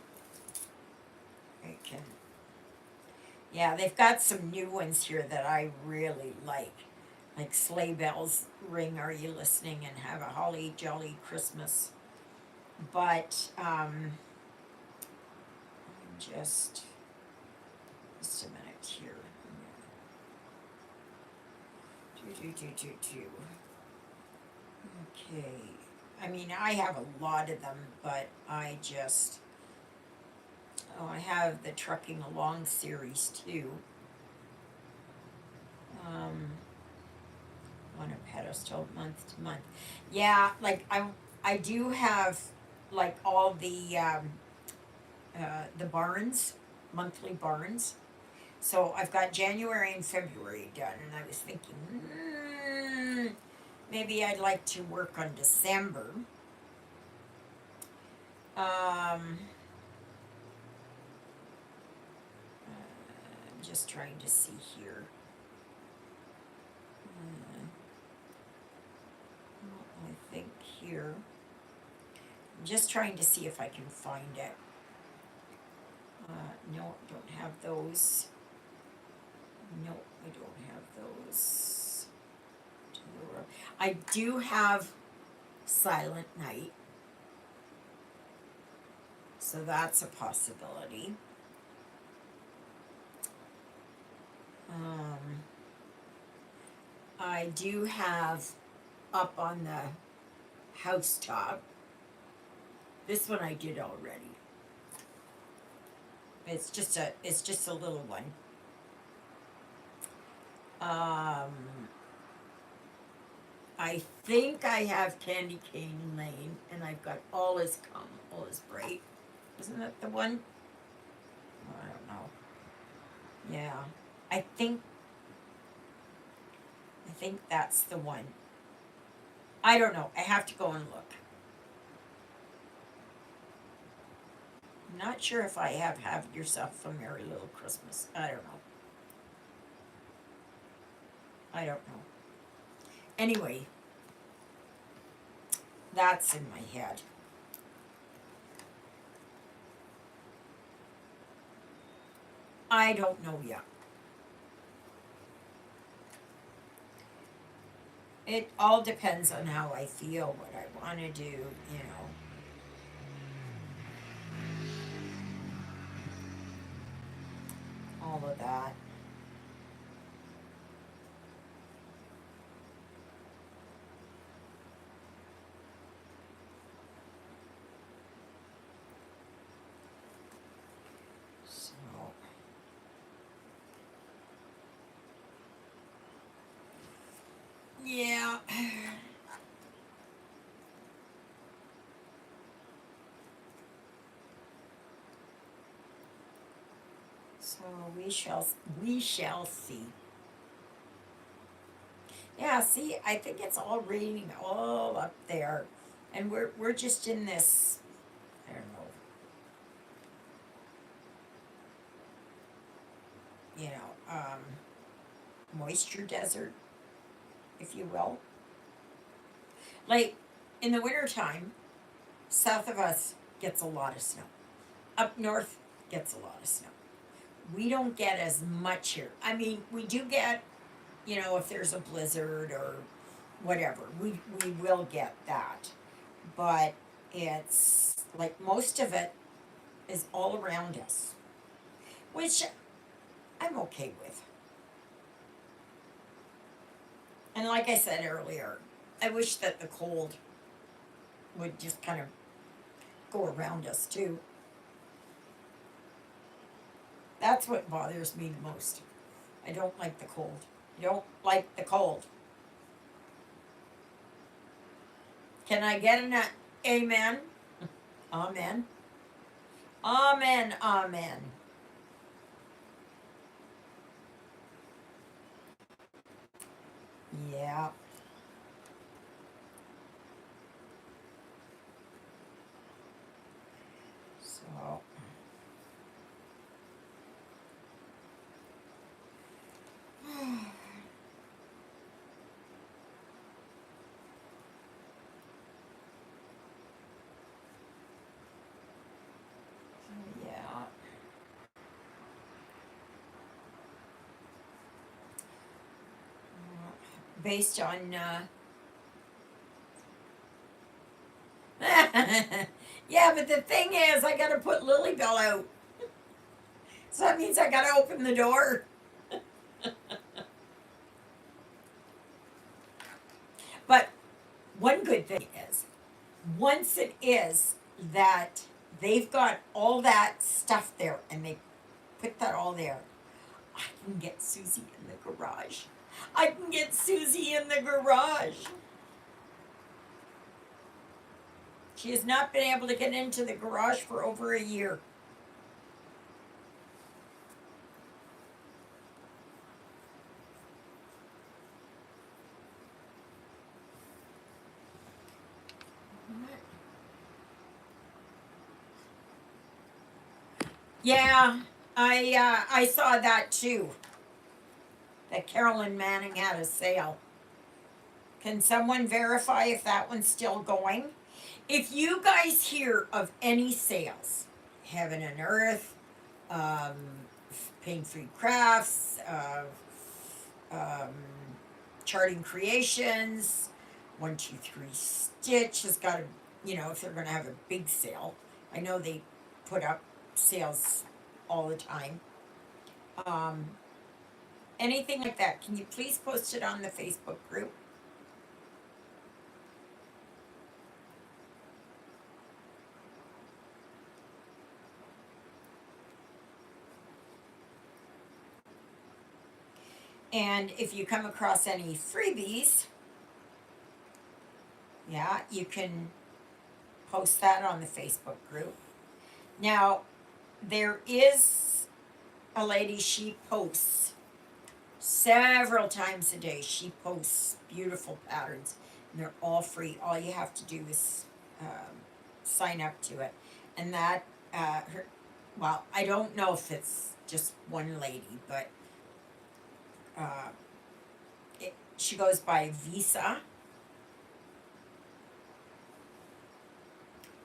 I can. Yeah, they've got some new ones here that I really like. Like Sleigh Bells Ring, Are You Listening? And Have a Holly Jolly Christmas. But, just a minute here. Okay. I mean, I have a lot of them, but I have the Trucking Along series too. on a pedestal month to month. Yeah, like I do have like all the barns, monthly barns. So I've got January and February done, and I was thinking, maybe I'd like to work on December. I'm just trying to see here. Well, I think here. I'm just trying to see if I can find it. No, don't have those. No, I don't have those. I do have Silent Night, so that's a possibility. I do have up on the housetop. This one I did already. It's just a little one. I think I have Candy Cane Lane, and I've got All Is Come, All Is Bright. Isn't that the one? I don't know. Yeah, I think that's the one. I don't know. I have to go and look. I'm not sure if I have Yourself a Merry Little Christmas. I don't know. I don't know. Anyway, that's in my head. I don't know yet. It all depends on how I feel, what I want to do, you know. All of that. So, yeah. So we shall see. Yeah, see, I think it's all raining all up there, and we're just in this, I don't know, moisture desert, if you will. Like in the wintertime, south of us gets a lot of snow. Up north gets a lot of snow. We don't get as much here. I mean, we do get, if there's a blizzard or whatever, we will get that. But it's like most of it is all around us, which I'm okay with. And like I said earlier, I wish that the cold would just kind of go around us too. That's what bothers me the most. I don't like the cold. I don't like the cold. Can I get an amen? Amen. Amen. Amen. Yeah. So. Yeah. Based on yeah, but the thing is, I gotta put Lilybell out. So that means I gotta open the door. But one good thing is, once it is that they've got all that stuff there and they put that all there, I can get Susie in the garage. I can get Susie in the garage. She has not been able to get into the garage for over a year. Yeah, I saw that too. That Carolyn Manning had a sale. Can someone verify if that one's still going? If you guys hear of any sales, Heaven and Earth, um, Pain Free Crafts, um, Charting Creations, 123 Stitch has got a, if they're going to have a big sale. I know they put up sales all the time. Um, Anything like that, can you please post it on the Facebook group? And if you come across any freebies, yeah, you can post that on the Facebook group. Now, there is a lady, she posts several times a day. She posts beautiful patterns, and they're all free. All you have to do is sign up to it. And that, well, I don't know if it's just one lady, but uh, she goes by Visa.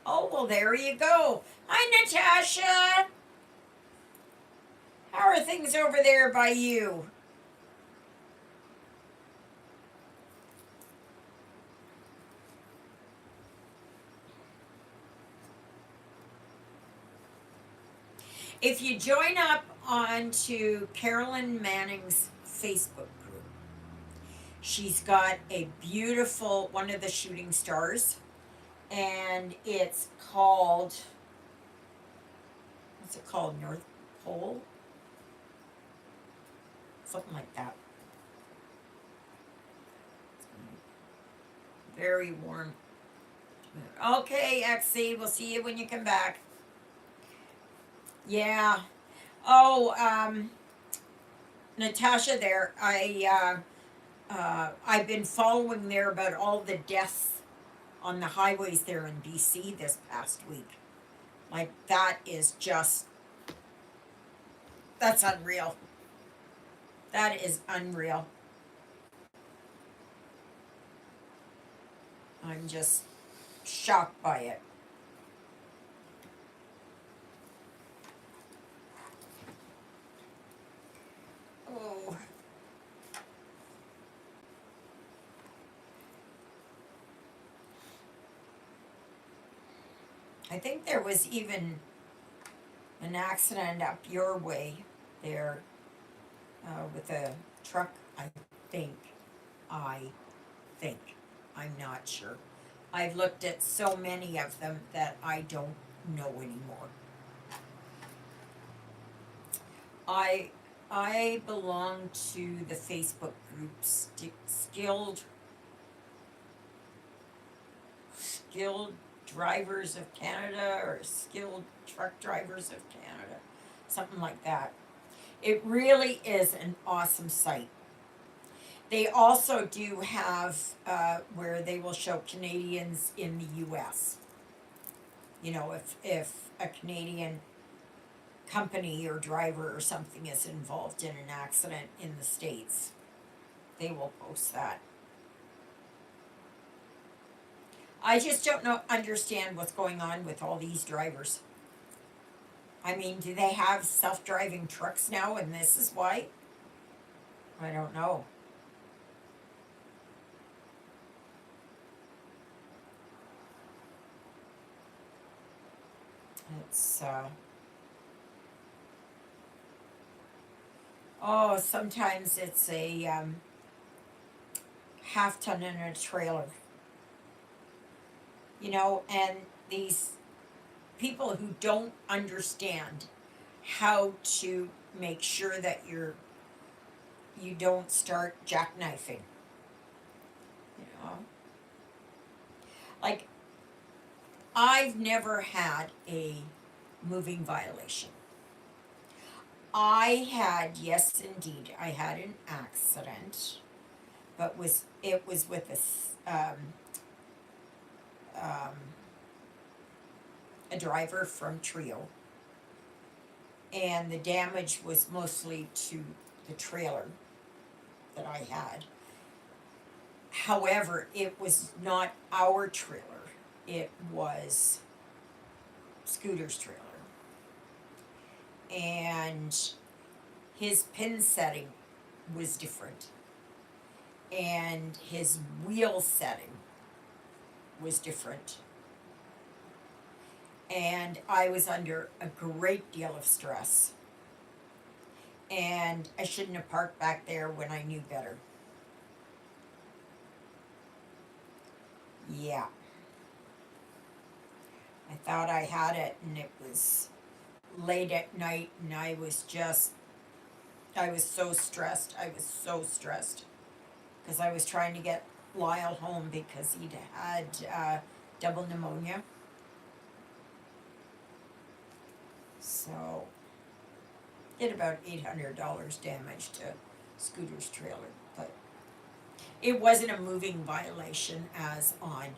Oh, well, there you go. Hi, Natasha. How are things over there by you? If you join up onto Carolyn Manning's Facebook group, she's got a beautiful one of the shooting stars, and it's called, what's it called? North Pole? Something like that. Very warm. Okay, XC, we'll see you when you come back. Yeah. Oh, Natasha there, I've been following there about all the deaths on the highways there in BC this past week. Like, that is just, that's unreal. That is unreal. I'm just shocked by it. Oh. I think there was even an accident up your way there with a truck. Think. I think. I'm not sure. I've looked at so many of them that I don't know anymore. I belong to the Facebook group Skilled Drivers of Canada, or Skilled Truck Drivers of Canada, something like that. It really is an awesome site. They also do have where they will show Canadians in the U.S. If a Canadian company or driver or something is involved in an accident in the States, they will post that. I just don't understand what's going on with all these drivers. I mean, do they have self-driving trucks now and this is why? I don't know. It's oh, sometimes it's a half ton in a trailer. And these people who don't understand how to make sure that you're you don't start jackknifing. You know? Like, I've never had a moving violation. I had, yes indeed, I had an accident, but it was with um, a driver from Trio, and the damage was mostly to the trailer that I had. However, it was not our trailer, it was Scooter's trailer. And his pin setting was different, and his wheel setting was different. And I was under a great deal of stress. And I shouldn't have parked back there when I knew better. Yeah. I thought I had it, and it was late at night, and I was so stressed. I was so stressed. Because I was trying to get Lyle home because he'd had double pneumonia. So, did about $800 damage to Scooter's trailer. But it wasn't a moving violation as on.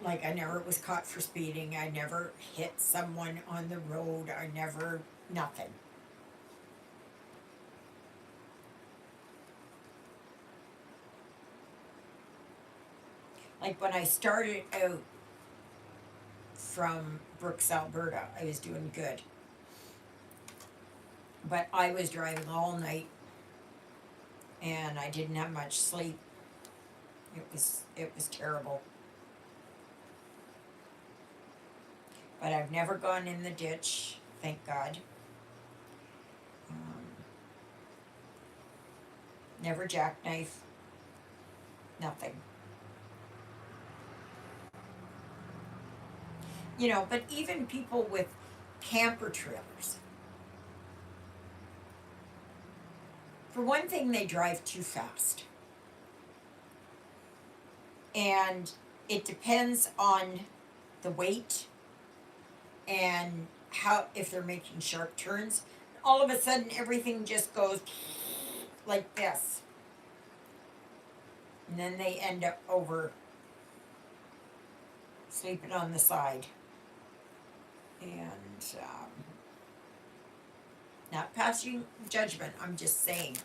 Like, I never was caught for speeding. I never hit someone on the road. I never, nothing. Like, when I started out from Brooks, Alberta, I was doing good. But I was driving all night, and I didn't have much sleep. It was terrible. But I've never gone in the ditch, thank God. Never jackknife, nothing. You know, but even people with camper trailers, for one thing, they drive too fast. And it depends on the weight and how, if they're making sharp turns. All of a sudden, everything just goes like this. And then they end up over sleeping on the side. And not passing judgment, I'm just saying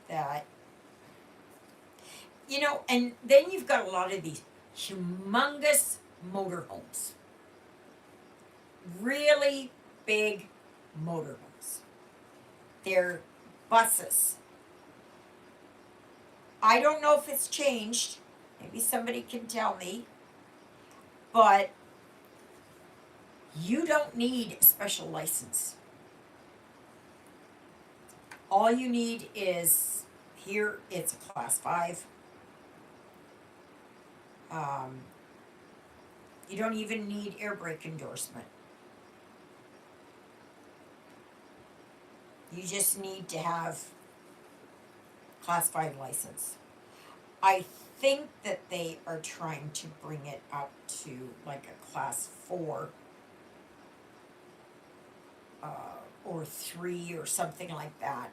that, you know, and then you've got a lot of these humongous motorhomes. Really big motorhomes. They're buses. I don't know if it's changed. Maybe somebody can tell me. But you don't need a special license. All you need is, here it's a class 5. You don't even need air brake endorsement. You just need to have class 5 license. I think that they are trying to bring it up to like a class 4 or 3 or something like that.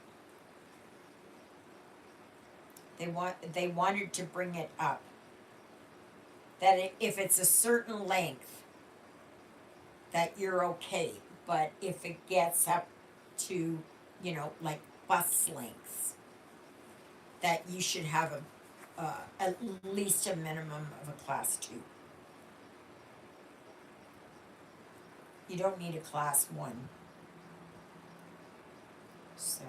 They wanted to bring it up that if it's a certain length that you're okay, but if it gets up to, you know, like bus lengths, that you should have at least a minimum of a class 2. You don't need a class 1. So,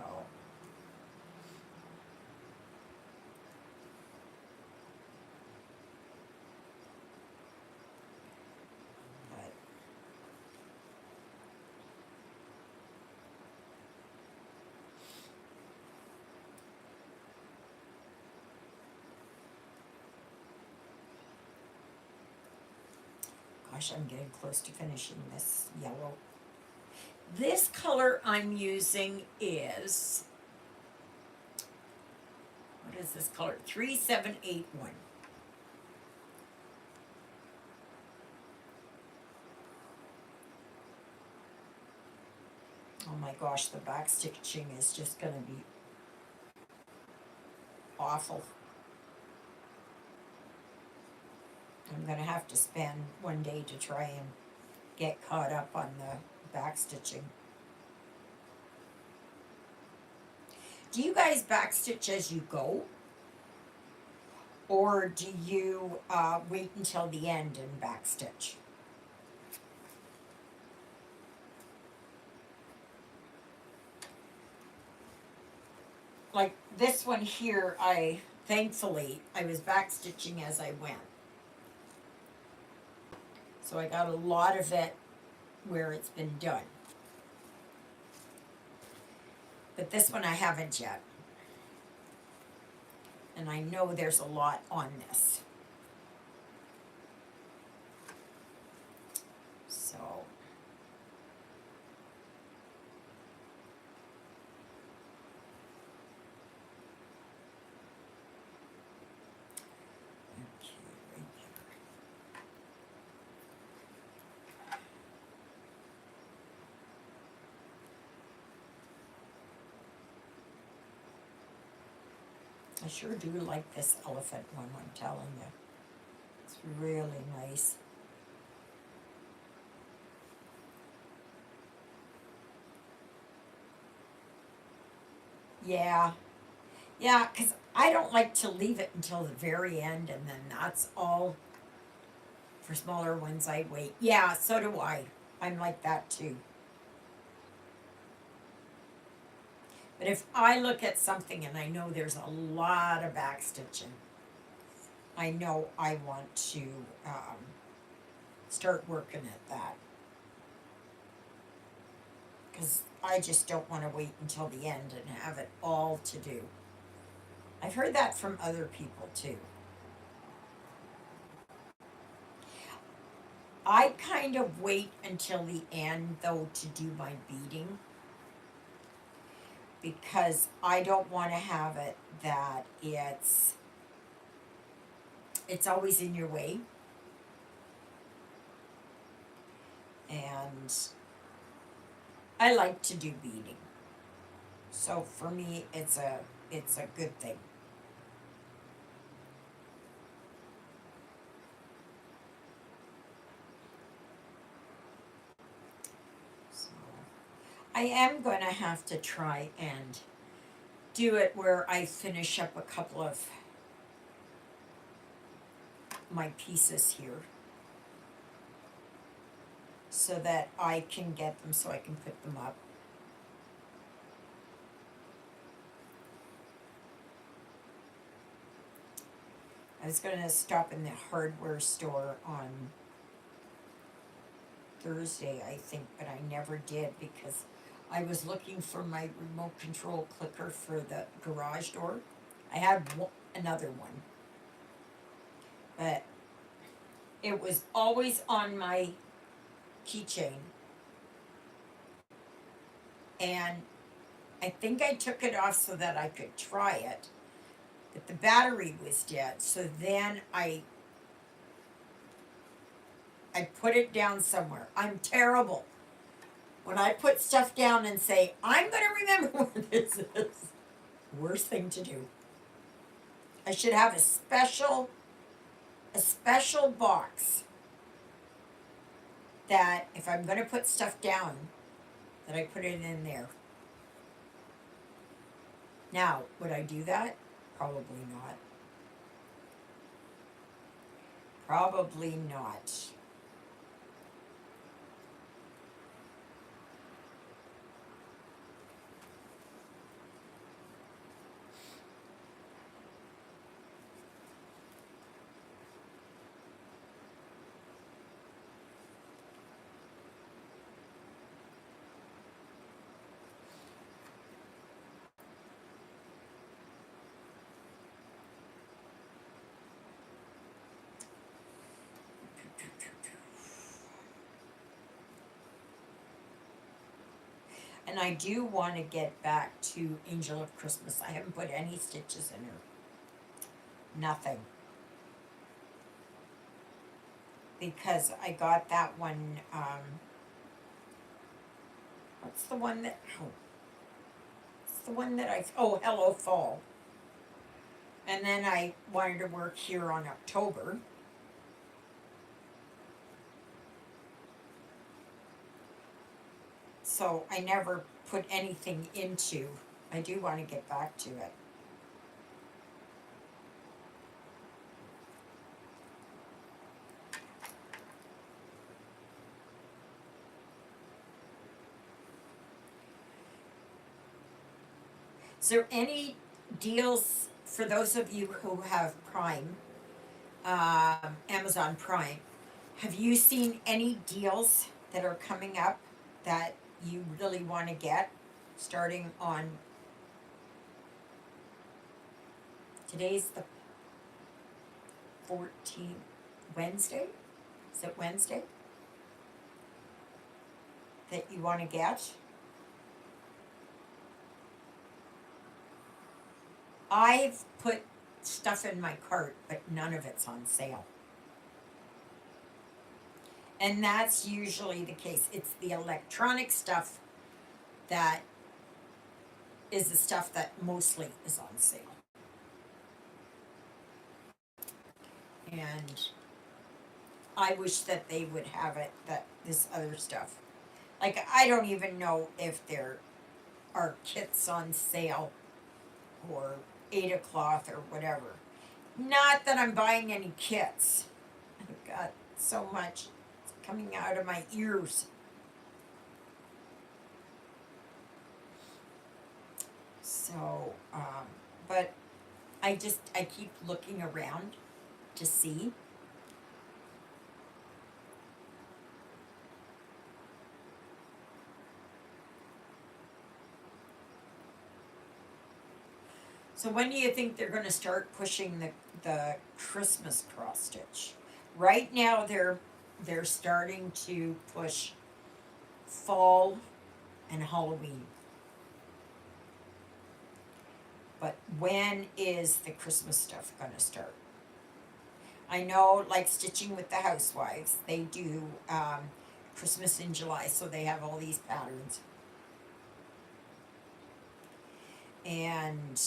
but gosh, I'm getting close to finishing this yellow. This color I'm using is What is this color? 3781. Oh my gosh, the back stitching is just gonna be awful. I'm gonna have to spend one day to try and get caught up on the back stitching. Do you guys back stitch as you go? Or do you wait until the end and back stitch? Like this one here, thankfully I was back stitching as I went. So I got a lot of it where it's been done. But this one I haven't yet. And I know there's a lot on this. So. Okay, right there. I sure do like this elephant one, I'm telling you. It's really nice. Yeah. Yeah, because I don't like to leave it until the very end and then that's all. For smaller ones, I wait. Yeah, so do I. I'm like that too. But if I look at something and I know there's a lot of back stitching, I know I want to start working at that. Because I just don't want to wait until the end and have it all to do. I've heard that from other people too. I kind of wait until the end though to do my beading. Because I don't want to have it that it's always in your way. And I like to do beading. So for me it's a good thing. So I am going to have to try and do it where I finish up a couple of my pieces here so that I can get them so I can put them up. I was going to stop in the hardware store on Thursday, I think, but I never did because I was looking for my remote control clicker for the garage door. I had another one, but it was always on my keychain. And I think I took it off so that I could try it, but the battery was dead. So then I put it down somewhere. I'm terrible. When I put stuff down and say, I'm going to remember what this is, worst thing to do. I should have a special box that if I'm going to put stuff down, that I put it in there. Now, would I do that? Probably not. Probably not. And I do want to get back to Angel of Christmas. I haven't put any stitches in her. Nothing. Because I got that one, what's the one that, it's the one that Hello Fall. And then I wanted to work here on October. So I never put anything into. I do want to get back to it. Is there any deals for those of you who have Prime, Amazon Prime? Have you seen any deals that are coming up that you really want to get starting on today's the 14th, Wednesday? Is it Wednesday? That you want to get? I've put stuff in my cart, but none of it's on sale. And that's usually the case. It's the electronic stuff that is the stuff that mostly is on sale. And I wish that they would have it, that this other stuff. Like, I don't even know if there are kits on sale or Ada cloth or whatever. Not that I'm buying any kits. I've got so much coming out of my ears. So, but I keep looking around to see. So when do you think they're going to start pushing the Christmas cross stitch? Right now they're starting to push fall and Halloween. But when is the Christmas stuff going to start? I know, like Stitching with the Housewives, they do Christmas in July, so they have all these patterns. And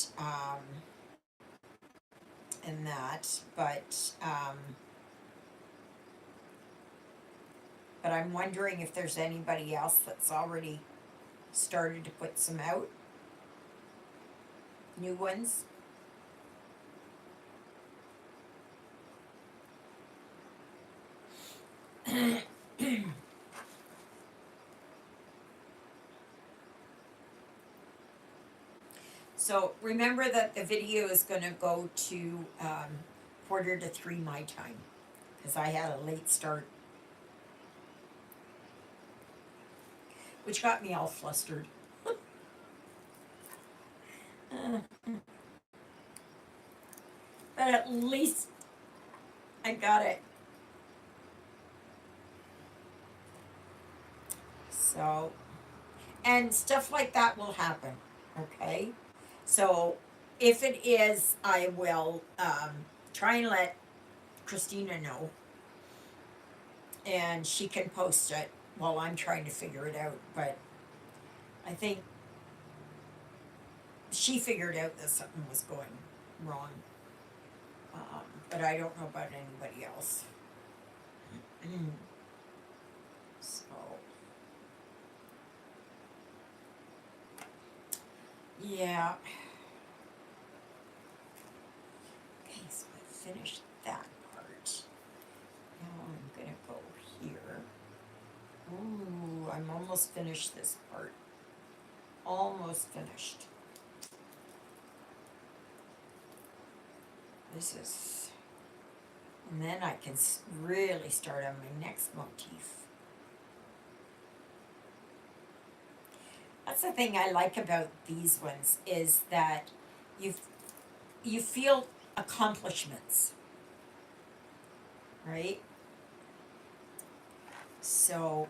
that, but I'm wondering if there's anybody else that's already started to put some out, new ones. So remember that the video is going to go to 2:45 my time, because I had a late start, which got me all flustered. But at least I got it. So, and stuff like that will happen, okay? So if it is, I will try and let Christina know, and she can post it while I'm trying to figure it out. But I think she figured out that something was going wrong, but I don't know about anybody else. So yeah. Okay, so I finished that part. Now I'm gonna go here. Ooh, I'm almost finished this part. Almost finished. This is, and then I can really start on my next motif. That's the thing I like about these ones, is that you feel accomplishments, right? So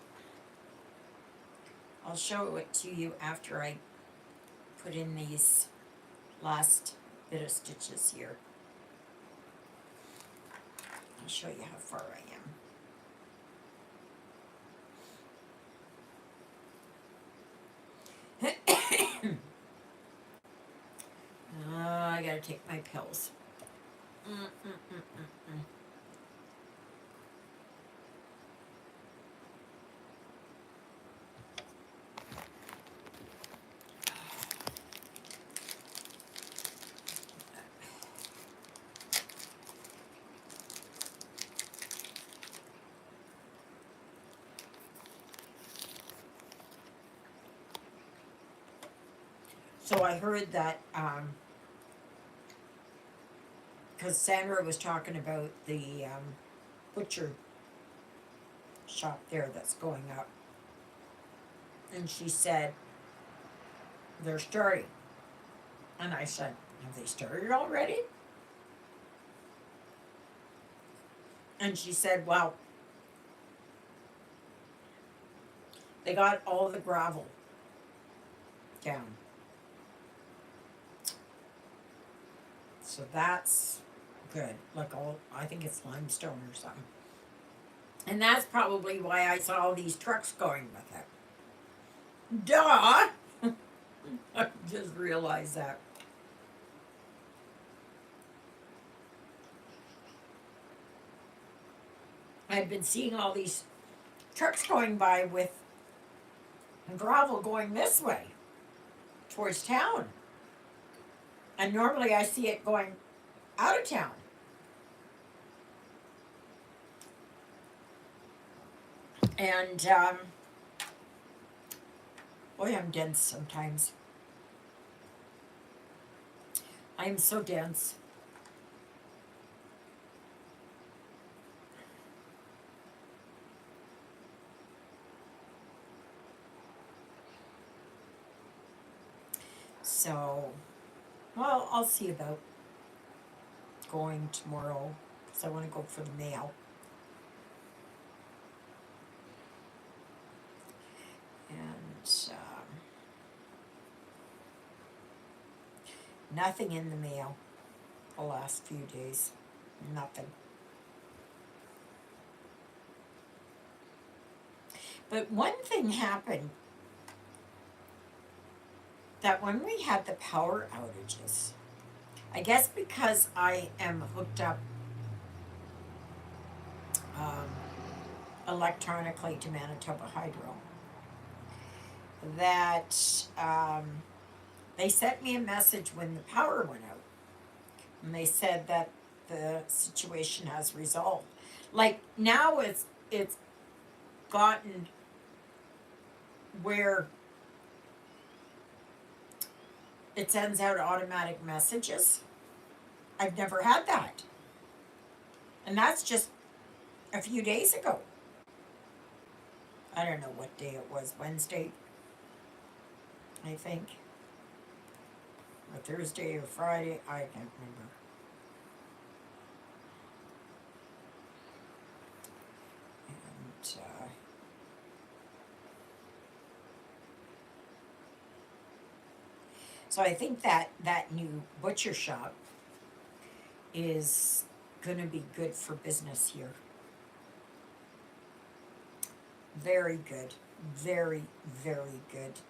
I'll show it to you after I put in these last bit of stitches here. I'll show you how far I am. I gotta take my pills. Mm. So I heard that, because Sandra was talking about the butcher shop there that's going up, and she said they're starting, and I said, have they started already? And she said, well, they got all the gravel down, so that's good. Like, all, I think it's limestone or something. And that's probably why I saw all these trucks going with it. Duh! I just realized that. I've been seeing all these trucks going by with gravel going this way towards town. And normally I see it going out of town. And boy, I'm dense sometimes. I am so dense. So, well, I'll see about going tomorrow because I want to go for the mail. And nothing in the mail the last few days. Nothing. But one thing happened, that when we had the power outages, I guess because I am hooked up electronically to Manitoba Hydro, that they sent me a message when the power went out, and they said that the situation has resolved. Like, now it's gotten where it sends out automatic messages. I've never had that. And that's just a few days ago. I don't know what day it was, Wednesday, I think. Or Thursday or Friday, I can't remember. And so I think that new butcher shop is gonna be good for business here. Very good. Very, very good.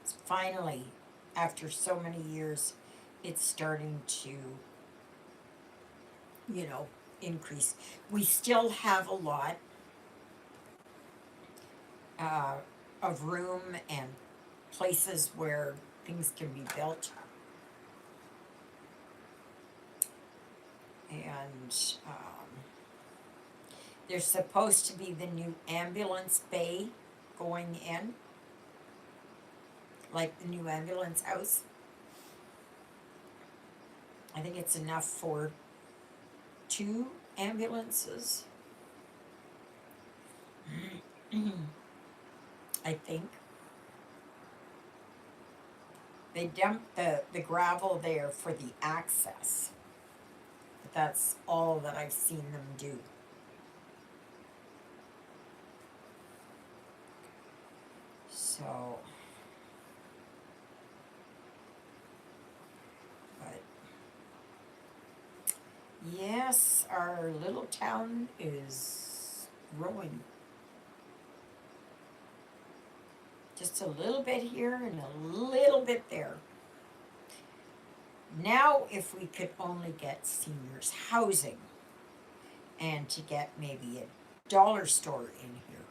It's finally, after so many years, it's starting to, increase. We still have a lot of room and places where things can be built. And there's supposed to be the new ambulance bay going in, like the new ambulance house. I think it's enough for 2 ambulances. I think. They dumped the gravel there for the access. But that's all that I've seen them do. So, but Yes, our little town is growing. Just a little bit here and a little bit there. Now, if we could only get seniors housing and to get maybe a dollar store in here,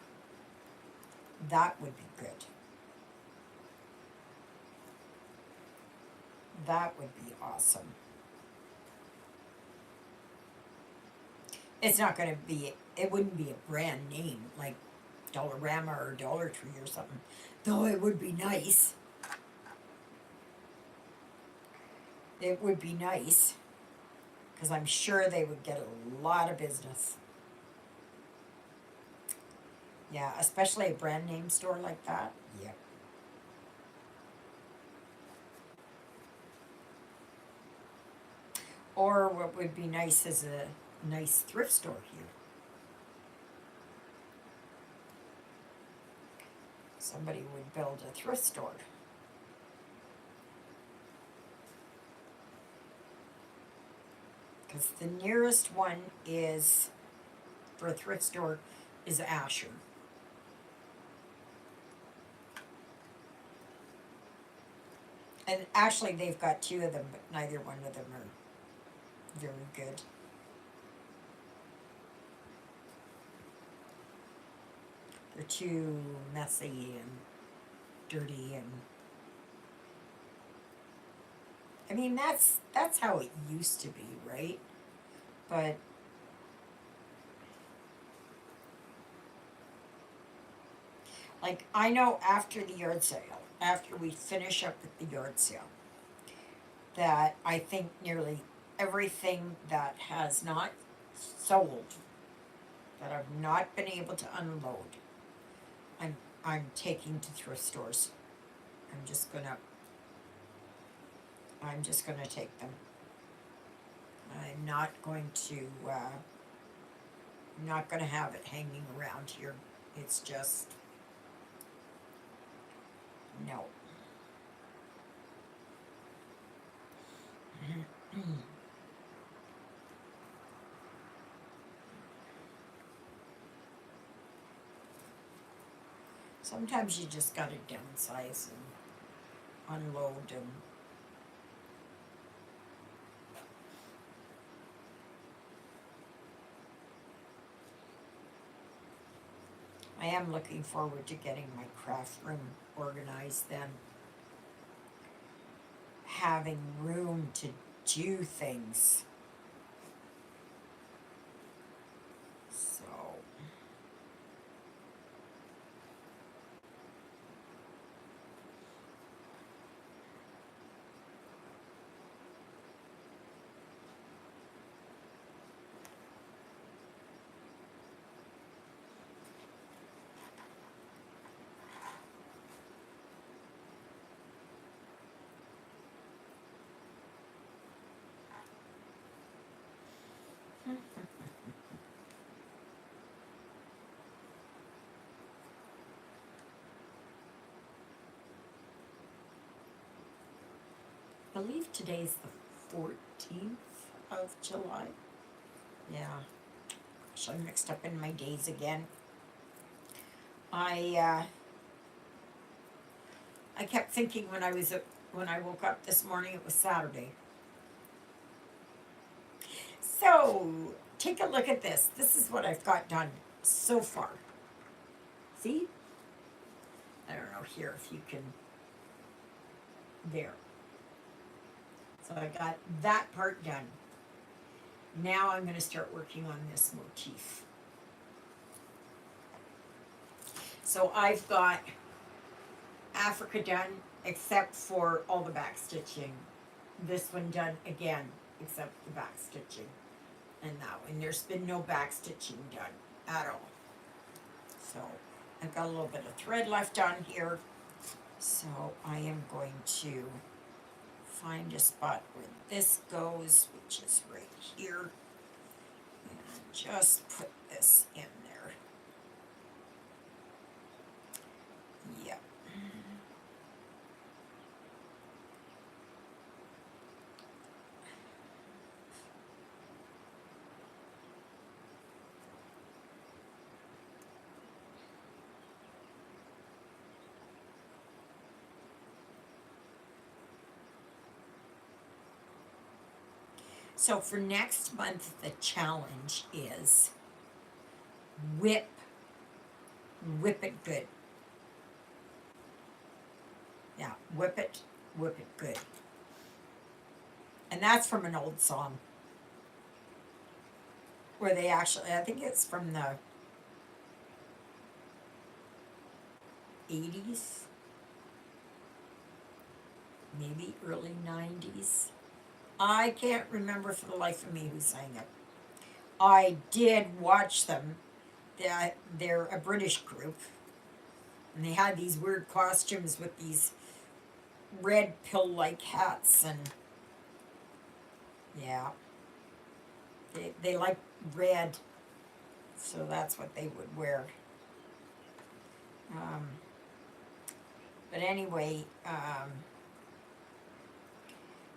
that would be good. That would be awesome. It's not going to be, it wouldn't be a brand name like Dollarama or Dollar Tree or something, though it would be nice. It would be nice, because I'm sure they would get a lot of business. Yeah, especially a brand name store like that. Yep. Or what would be nice is a nice thrift store here. Somebody would build a thrift store. Because the nearest one is, for a thrift store, is Asher. And actually, they've got two of them, but neither one of them are very good. They're too messy and dirty, and I mean that's how it used to be, right? But like, I know after the yard sale, after we finish up with the yard sale, that I think nearly everything that has not sold, that I've not been able to unload, I'm taking to thrift stores. I'm just gonna take them. I'm not going to I'm not gonna have it hanging around here. It's just no. Sometimes you just gotta downsize and unload and I am looking forward to getting my craft room organized then. Having room to do things. So I believe today's the 14th of July. Yeah. Gosh, I'm mixed up in my days again. I kept thinking when I woke up this morning it was Saturday. So take a look at this. This is what I've got done so far. See? I don't know here if you can. There. So I got that part done. Now I'm going to start working on this motif. So I've got Africa done except for all the back stitching. This one done again except the back stitching. And that one. There's been no back stitching done at all. So I've got a little bit of thread left on here. So I am going to find a spot where this goes, which is right here, and just put this in there. Yep. So for next month, the challenge is whip, whip it good. Yeah, whip it good. And that's from an old song where they actually, I think it's from the 80s, maybe early 90s. I can't remember for the life of me who sang it. I did watch them. They're a British group, and they had these weird costumes with these red pill-like hats, and yeah, they like red, so that's what they would wear. Um, but anyway,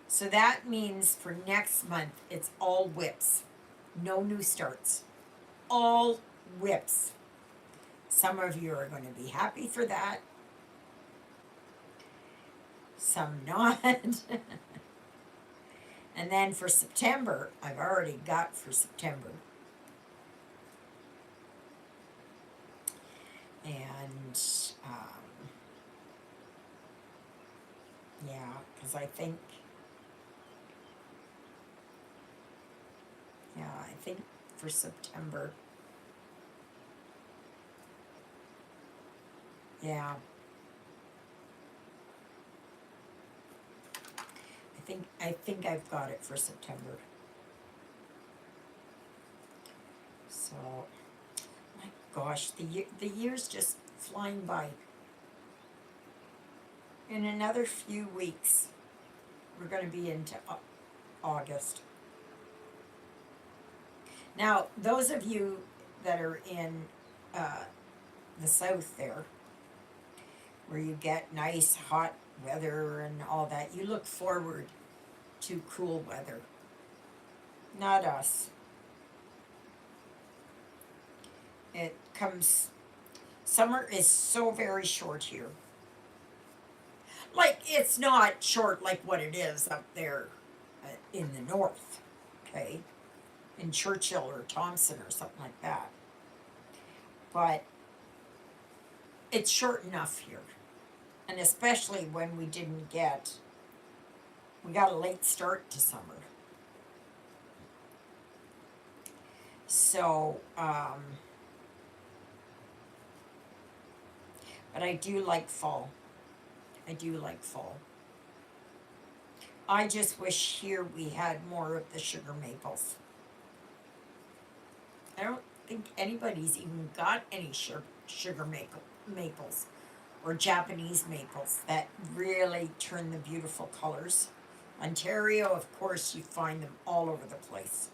so that means for next month it's all whips, no new starts, all whips. Some of you are going to be happy for that, some not. And then for September, I've already got for September. And yeah, because I think for September, yeah, I think I've got it for September. So, my gosh, the year's just flying by. In another few weeks, we're going to be into August. Now, those of you that are in the south there, where you get nice hot weather and all that, you look forward to cool weather. Not us. It comes, summer is so very short here. Like, it's not short like what it is up there in the north, okay? In Churchill or Thompson or something like that. But it's short enough here. And especially when we got a late start to summer. So, but I do like fall. I do like fall. I just wish here we had more of the sugar maples. I don't think anybody's even got any sugar maples or Japanese maples that really turn the beautiful colors. Ontario, of course, you find them all over the place,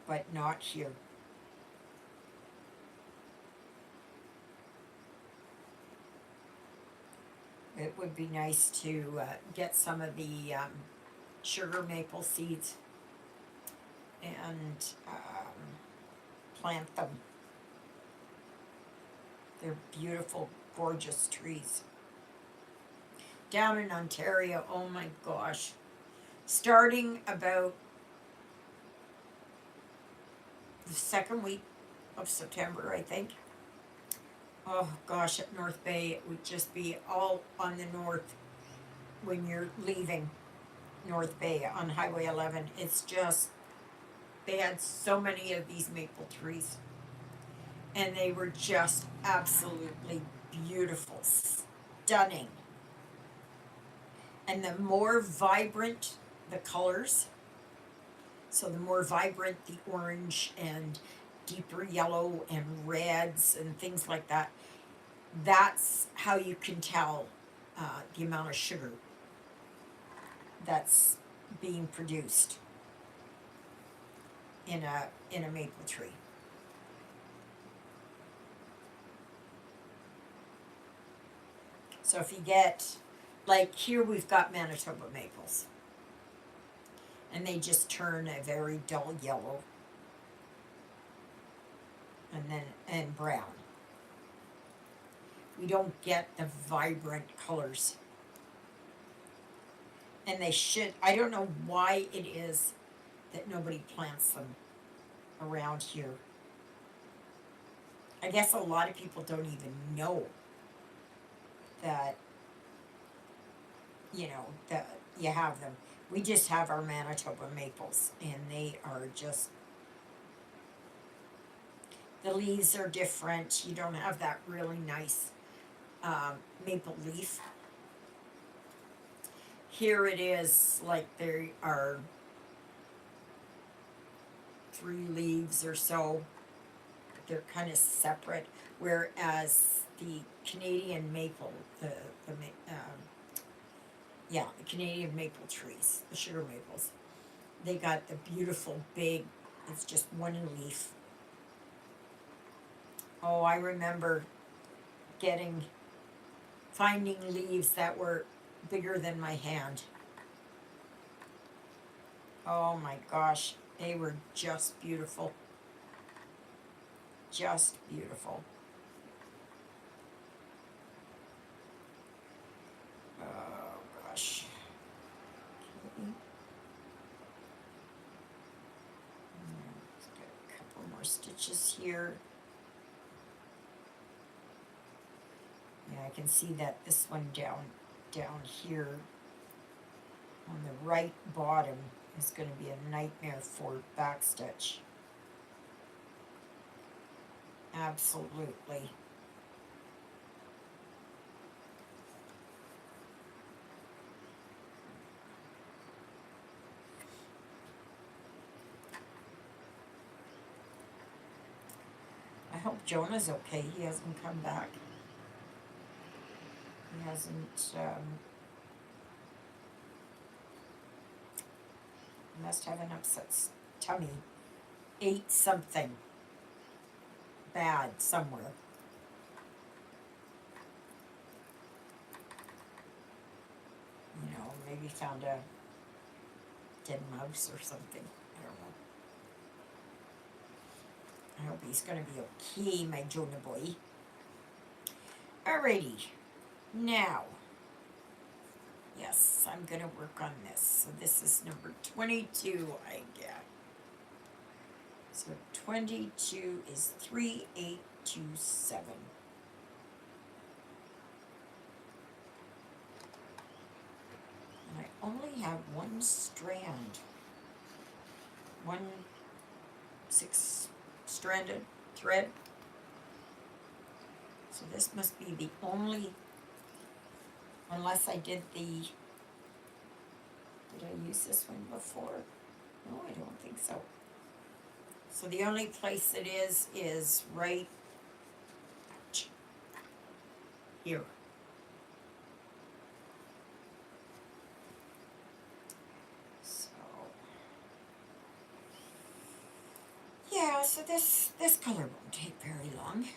but not here. It would be nice to get some of the sugar maple seeds and plant them. They're beautiful, gorgeous trees. Down in Ontario, oh my gosh, starting about the second week of September, I think. Oh gosh, at North Bay, it would just be all on the north when you're leaving North Bay on Highway 11. It's just, they had so many of these maple trees. And they were just absolutely beautiful, stunning. And the more vibrant the colors, so the more vibrant the orange and deeper yellow and reds and things like that, that's how you can tell the amount of sugar that's being produced in a maple tree. So if you get, like here we've got Manitoba maples, and they just turn a very dull yellow and brown. We don't get the vibrant colors And they should, I don't know why it is that nobody plants them around here. I guess a lot of people don't even know that, that you have them. We just have our Manitoba maples, and they are just, the leaves are different. You don't have that really nice maple leaf. Here it is, like there are 3 leaves or so. They're kind of separate, whereas the Canadian maple, the Canadian maple trees, the sugar maples, they got the beautiful big, it's just one leaf. Oh, I remember finding leaves that were bigger than my hand. Oh my gosh, they were just beautiful. Just beautiful. Oh gosh. Okay. Let's get a couple more stitches here. Yeah, I can see that this one down here on the right bottom is going to be a nightmare for backstitch. Absolutely. I hope Jonah's okay. He hasn't come back. He hasn't, must have an upset tummy. Ate something bad somewhere. Maybe found a dead mouse or something. I don't know. I hope he's gonna be okay, my Jonah boy. Alrighty. Now, yes, I'm gonna work on this. So this is number 22 I get. So 22 is 3827. And I only have one strand. One 6-stranded thread. So this must be the only, unless I did I use this one before? No, I don't think so. So the only place it is right here. So, yeah, so this color won't take very long.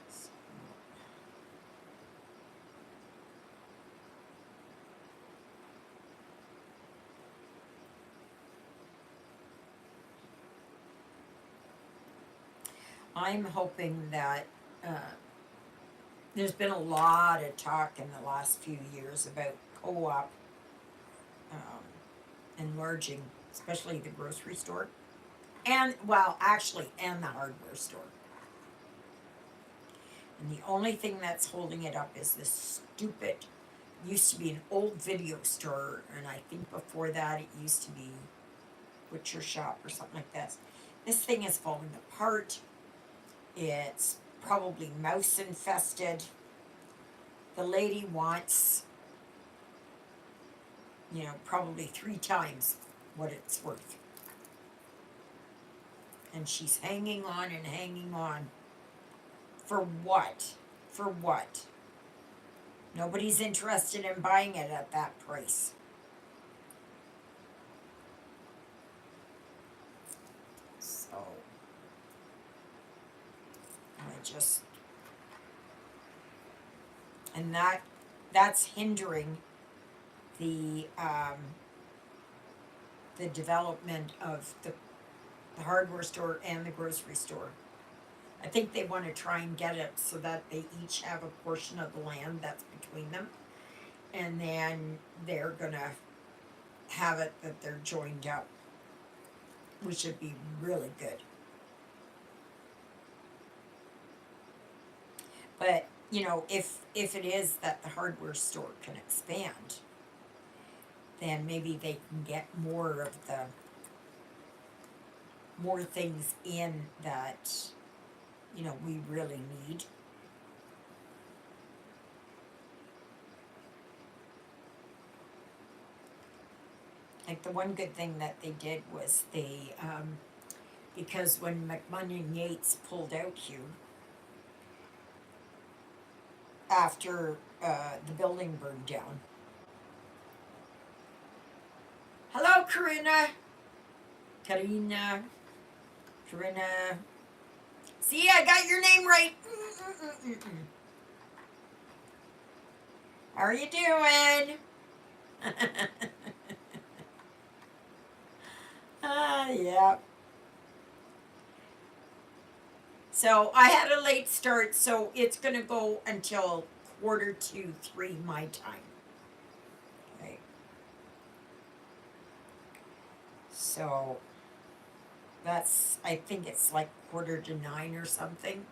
So, I'm hoping that there's been a lot of talk in the last few years about co-op enlarging, especially the grocery store, and and the hardware store. And the only thing that's holding it up is this stupid, used to be an old video store, and I think before that it used to be butcher shop or something like that. This thing is falling apart. It's probably mouse infested. The lady wants, probably 3 times what it's worth. And she's hanging on and hanging on. For what? For what? Nobody's interested in buying it at that price. So, and that's hindering the development of the hardware store and the grocery store. I think they want to try and get it so that they each have a portion of the land that's between them. and then they're gonna have it that they're joined up, which would be really good. But if it is that the hardware store can expand, then maybe they can get more things in that we really need. Like the one good thing that they did was because when McMunn Yates pulled out here after the building burned down. Hello, Karina. See, I got your name right. How are you doing? Yeah. So I had a late start, so it's gonna go until 2:45 my time. Okay. So I think it's like 8:45 or something.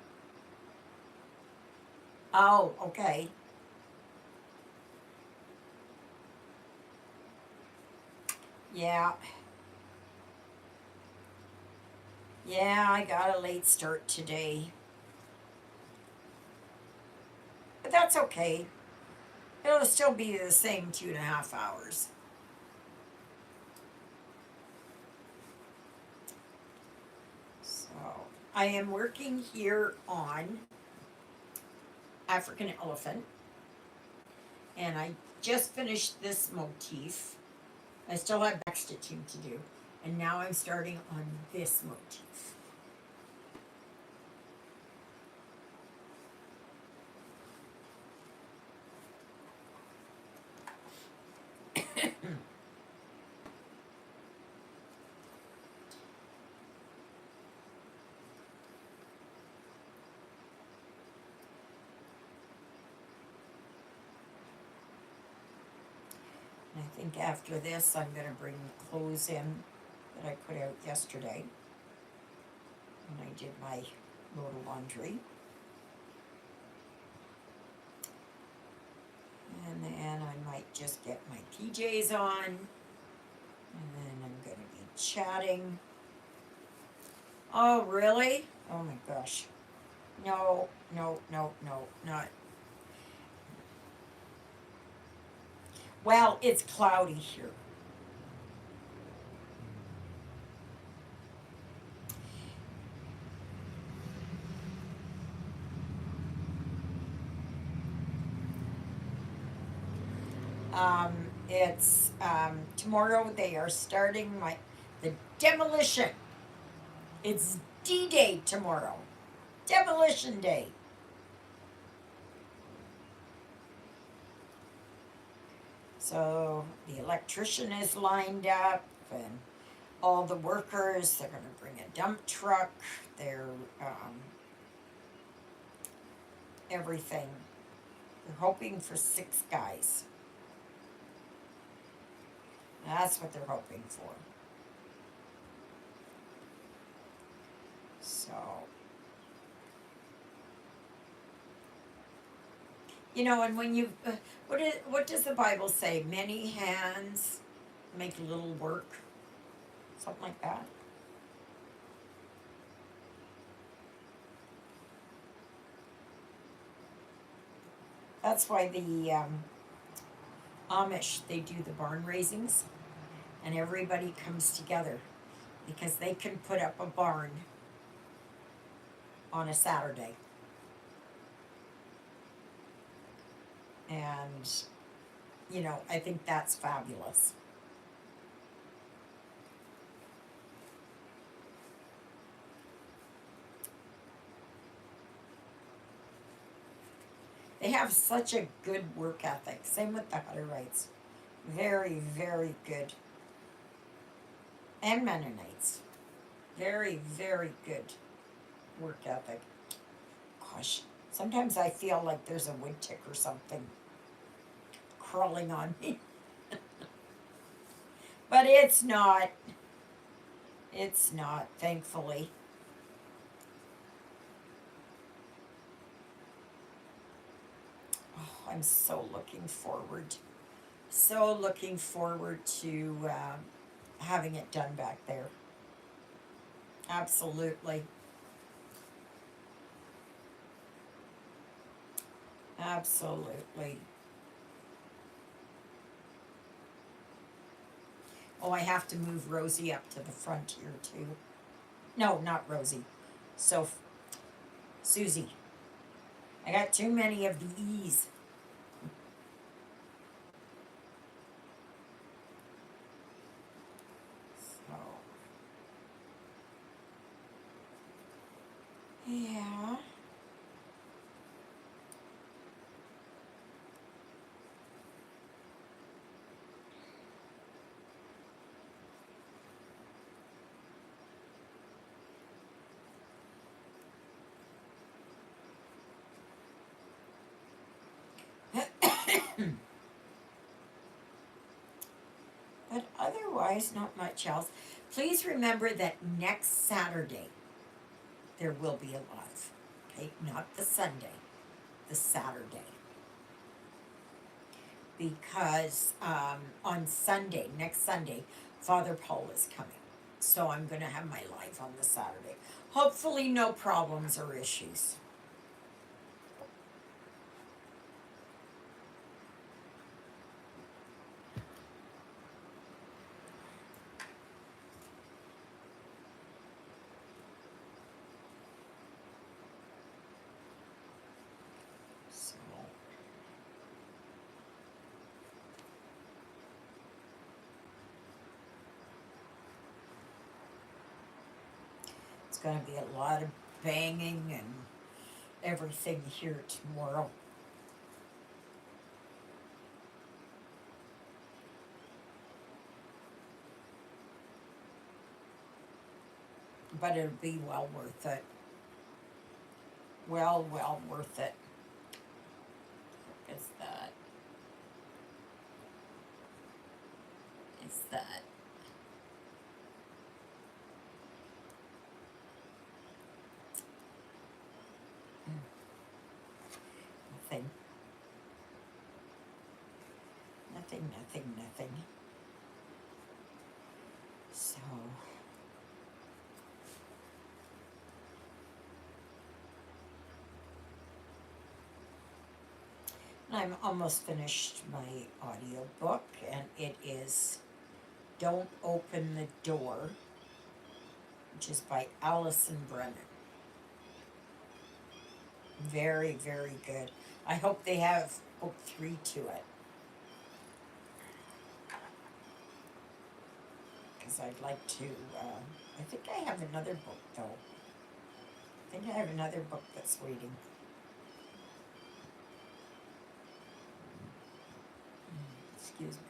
Oh, okay. Yeah. Yeah, I got a late start today. But that's okay. It'll still be the same 2.5 hours. So I am working here on African elephant, and I just finished this motif. I still have back stitching to do, and now I'm starting on this motif. And I think after this, I'm going to bring clothes in that I put out yesterday. And I did my load of laundry. And then I might just get my PJs on. And then I'm going to be chatting. Oh, really? Oh my gosh. No, not. Well, it's cloudy here. It's tomorrow they are starting the demolition. It's D-Day tomorrow. Demolition Day. So the electrician is lined up and all the workers, they're going to bring a dump truck, they're everything. They're hoping for 6 guys. That's what they're hoping for. So, and when you, what does the Bible say? Many hands make little work. Something like that. That's why the Amish, they do the barn raisings, and everybody comes together because they can put up a barn on a Saturday. And, I think that's fabulous. They have such a good work ethic. Same with the Hutterites. Very, very good. And Mennonites. Very, very good work ethic. Gosh, sometimes I feel like there's a wood tick or something crawling on me. But it's not. It's not, thankfully. Oh, I'm so looking forward to having it done back there. Absolutely. Absolutely. Oh, I have to move Rosie up to the front here too. No, not Rosie. So, Susie. I got too many of the E's. So, yeah. But otherwise, not much else. Please remember that next Saturday there will be a live. Okay, not the Sunday, the Saturday. Because on Sunday, next Sunday, Father Paul is coming. So I'm going to have my live on the Saturday. Hopefully, no problems or issues. So, it's going to be a lot of banging and everything here tomorrow. But it'll be well worth it. Well worth it. It's that. It's that. Nothing. Nothing. So. I'm almost finished my audiobook, and it is Don't Open the Door, which is by Allison Brennan. Very good. I hope they have book 3 to it. Because I'd like to, I think I have another book though. I think I have another book that's waiting. Excuse me.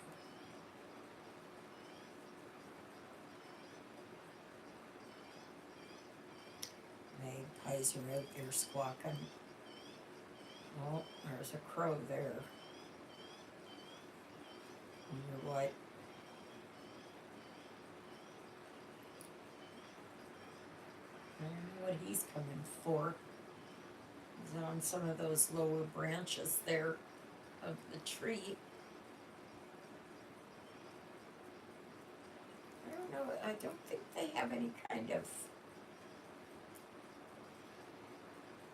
Magpies are out there squawking. Oh, there's a crow there. Wonder what. I don't know what he's coming for. He's on some of those lower branches there of the tree. I don't know, I don't think they have any kind of.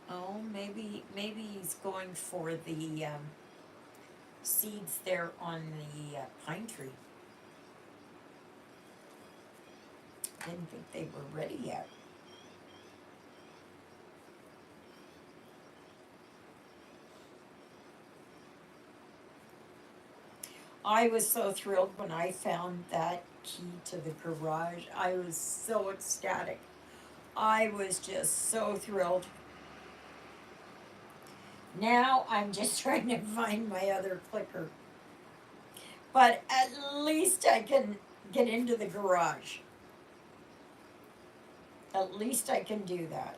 Oh, maybe he's going for the seeds there on the pine tree. Didn't think they were ready yet. I was so thrilled when I found that key to the garage. I was so ecstatic. I was just so thrilled. Now I'm just trying to find my other clicker. But at least I can get into the garage. At least I can do that.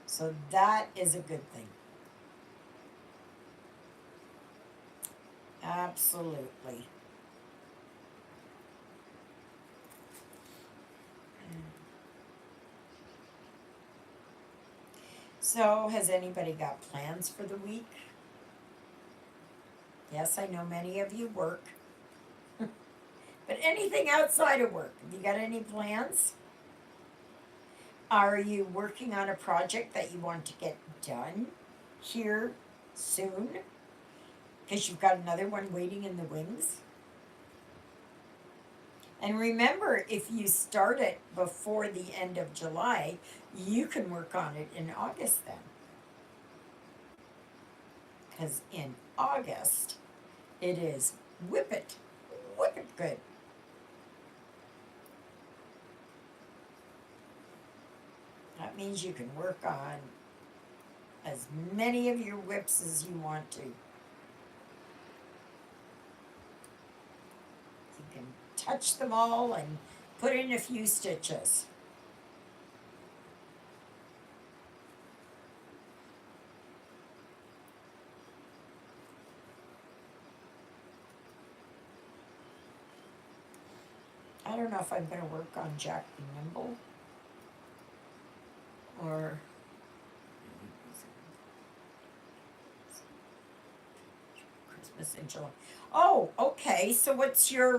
So that is a good thing. Absolutely. So, has anybody got plans for the week? Yes, I know many of you work. But anything outside of work, have you got any plans? Are you working on a project that you want to get done here soon? Because you've got another one waiting in the wings? And remember, if you start it before the end of July, you can work on it in August then. Because in August, it is whip it good. That means you can work on as many of your whips as you want to. You can touch them all and put in a few stitches. I don't know if I'm going to work on Jack the Nimble or Christmas in July. Oh, okay. So what's your,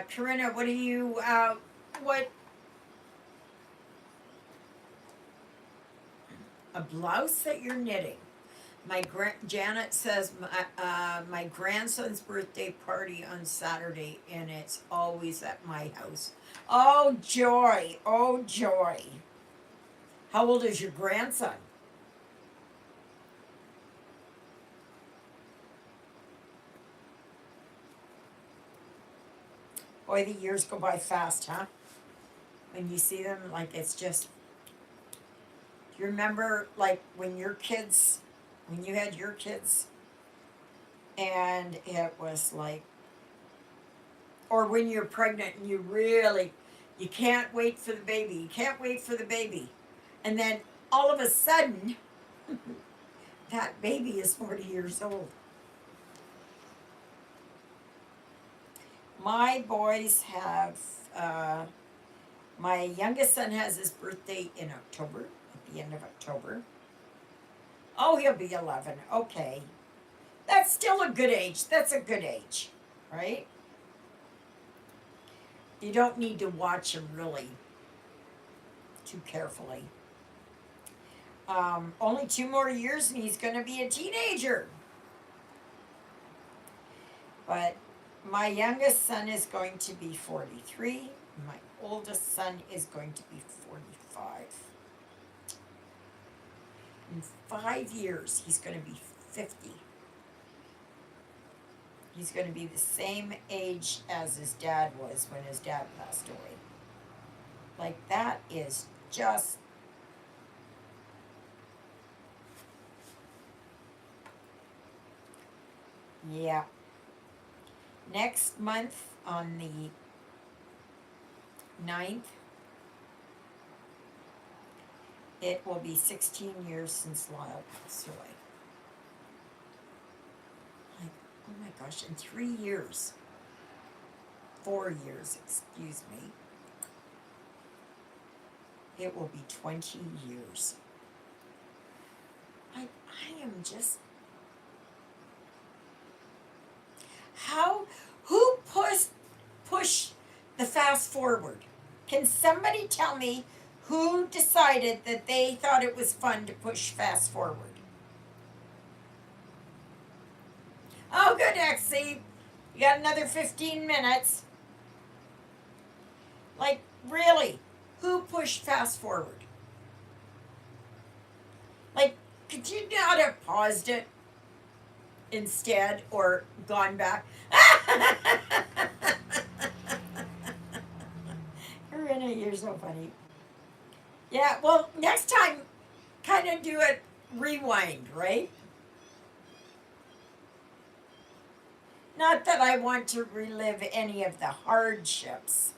Corinna, what do you, what, a blouse that you're knitting? Janet says my grandson's birthday party on Saturday, and it's always at my house. Oh joy! Oh joy! How old is your grandson? Boy, the years go by fast, huh? When you see them, like it's just. Do you remember, like when you had your kids, and it was like, or when you're pregnant and you can't wait for the baby, you can't wait for the baby, and then all of a sudden, that baby is 40 years old. My boys have, my youngest son has his birthday in October, at the end of October. Oh, he'll be 11. Okay. That's still a good age. That's a good age, right? You don't need to watch him really too carefully. Only 2 more years and he's going to be a teenager. But my youngest son is going to be 43. My oldest son is going to be 45. In 5 years, he's going to be 50. He's going to be the same age as his dad was when his dad passed away. Like, that is just. Yeah. Next month on the 9th, it will be 16 years since Lyle passed away. Like, oh my gosh, in 3 years, 4 years, excuse me, it will be 20 years. I am just. Who pushed the fast forward? Can somebody tell me who decided that they thought it was fun to push fast forward? Oh, good, Exie. You got another 15 minutes. Like, really, who pushed fast forward? Like, could you not have paused it instead or gone back? Corinna, you're so funny. Yeah, well, next time, kind of do it rewind, right? Not that I want to relive any of the hardships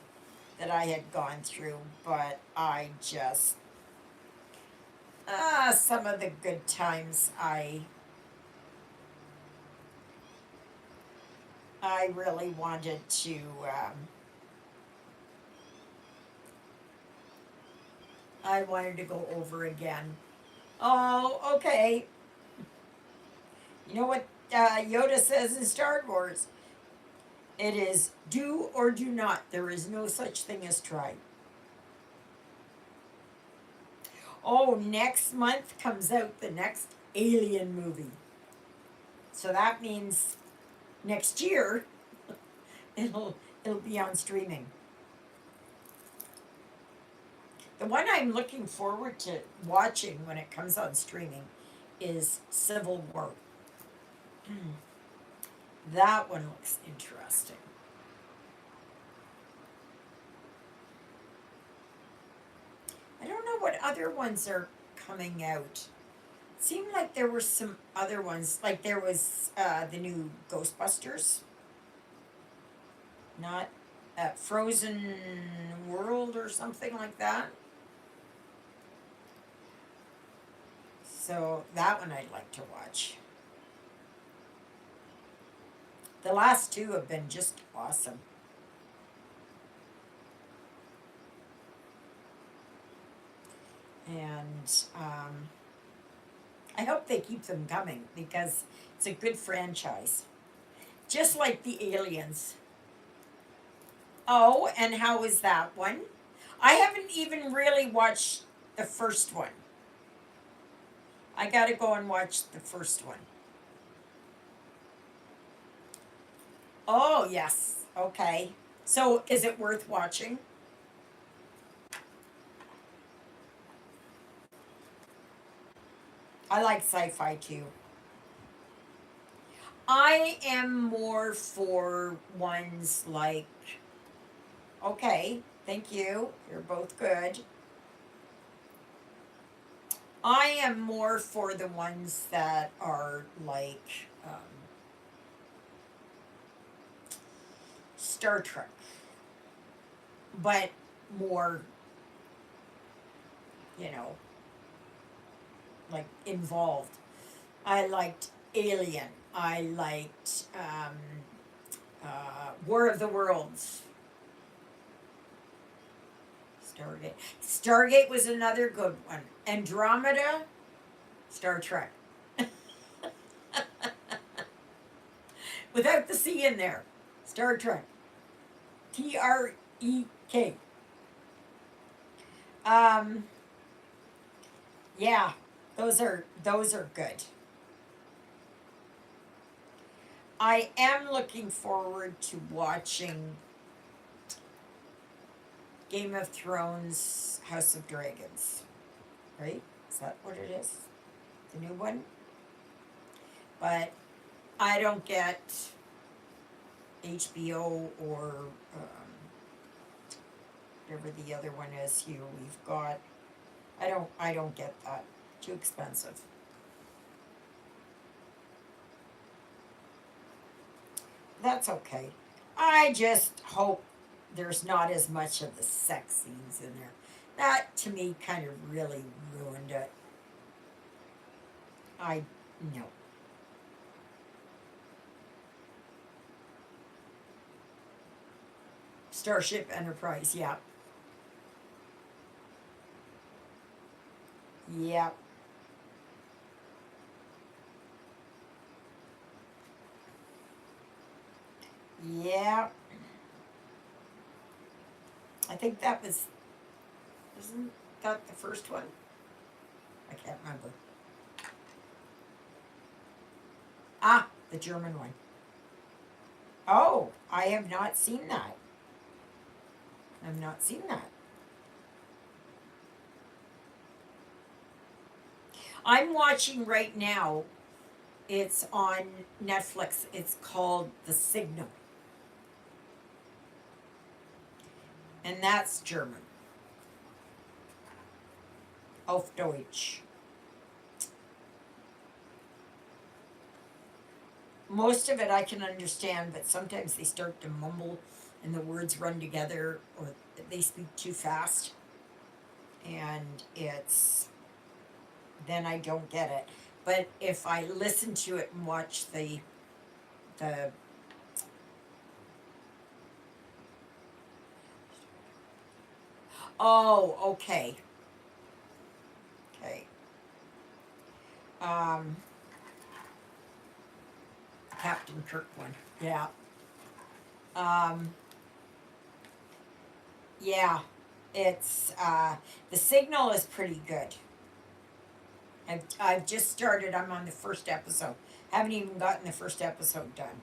that I had gone through, but I just, some of the good times I really wanted to. I wanted to go over again. Oh, okay. You know what Yoda says in Star Wars? It is do or do not. There is no such thing as try. Oh, next month comes out the next Alien movie. So that means next year it'll be on streaming. The one I'm looking forward to watching when it comes on streaming is Civil War. That one looks interesting. I don't know what other ones are coming out. It seemed like there were some other ones, like there was the new Ghostbusters, not Frozen World or something like that. So that one I'd like to watch. The last two have been just awesome. And I hope they keep them coming because it's a good franchise. Just like the Aliens. Oh, and how was that one? I haven't even really watched the first one. I gotta go and watch the first one. Oh, yes. Okay. So is it worth watching? I like sci fi too. I am more for ones like, okay, thank you. You're both good. I am more for the ones that are like Star Trek, but more, you know, like involved. I liked Alien. I liked War of the Worlds. Stargate. Stargate was another good one. Andromeda, Star Trek. Without the C in there. Star Trek. Trek. Um, yeah, those are good. I am looking forward to watching Game of Thrones House of Dragons. Right? Is that what it is? The new one? But I don't get HBO or whatever the other one is here we've got. I don't get that. Too expensive. That's okay. I just hope there's not as much of the sex scenes in there. That to me kind of really ruined it. I no. Starship Enterprise, yeah. Yeah. Yeah. I think that was isn't that the first one? I can't remember. Ah, the German one. Oh, I have not seen that. I've not seen that. I'm watching right now. It's on Netflix. It's called The Signal. And that's German. Auf Deutsch. Most of it I can understand, but sometimes they start to mumble and the words run together or they speak too fast. And it's then I don't get it. But if I listen to it and watch the Oh, okay. Okay. Um, Captain Kirk one. Yeah. Um, yeah. It's the signal is pretty good. I've just started. I'm on the first episode. Haven't even gotten the first episode done.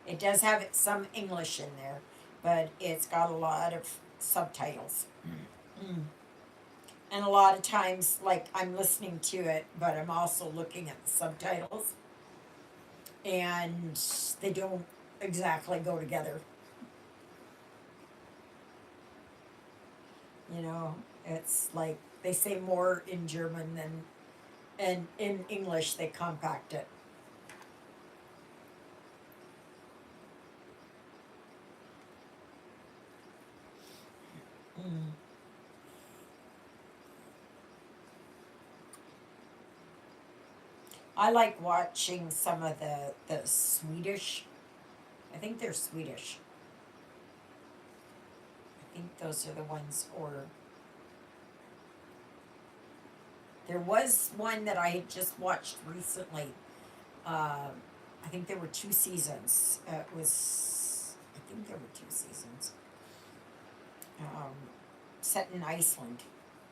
It does have some English in there, but it's got a lot of subtitles. Mm. And a lot of times, like, I'm listening to it, but I'm also looking at the subtitles, and they don't exactly go together. You know, it's like they say more in German than, and in English they compact it. Mm. I like watching some of the Swedish. I think they're Swedish. I think those are the ones, or there was one that I had just watched recently. I think there were two seasons. It was, I think there were two seasons. Um, Set in Iceland,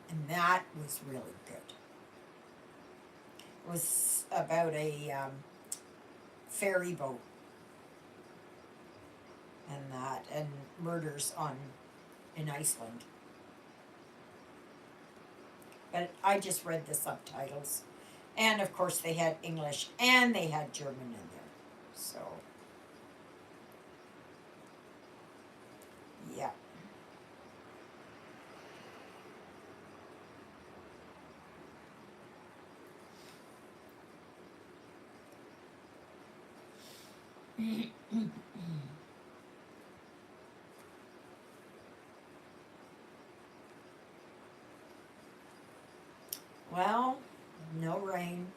and that was really good. It was about a ferry boat and that, and murders on in Iceland. But I just read the subtitles, and of course they had English and they had German in there. So yeah. Well, no rain,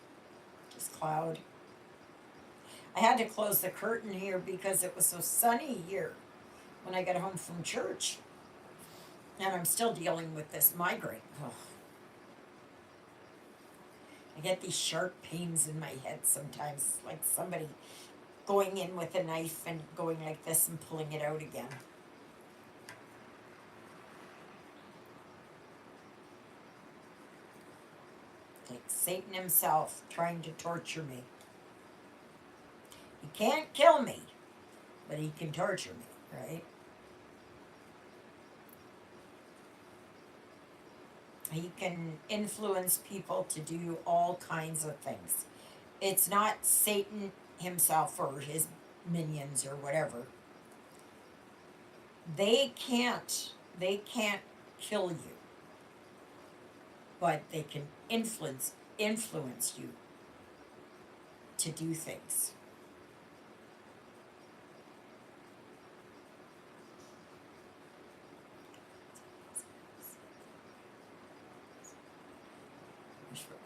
just cloud. I had to close the curtain here because it was so sunny here when I got home from church. And I'm still dealing with this migraine. Ugh. I get these sharp pains in my head sometimes, like somebody going in with a knife and going like this and pulling it out again. Like Satan himself trying to torture me. He can't kill me, but he can torture me, right? He can influence people to do all kinds of things. It's not Satan himself or his minions or whatever. They can't kill you, but they can influence you to do things.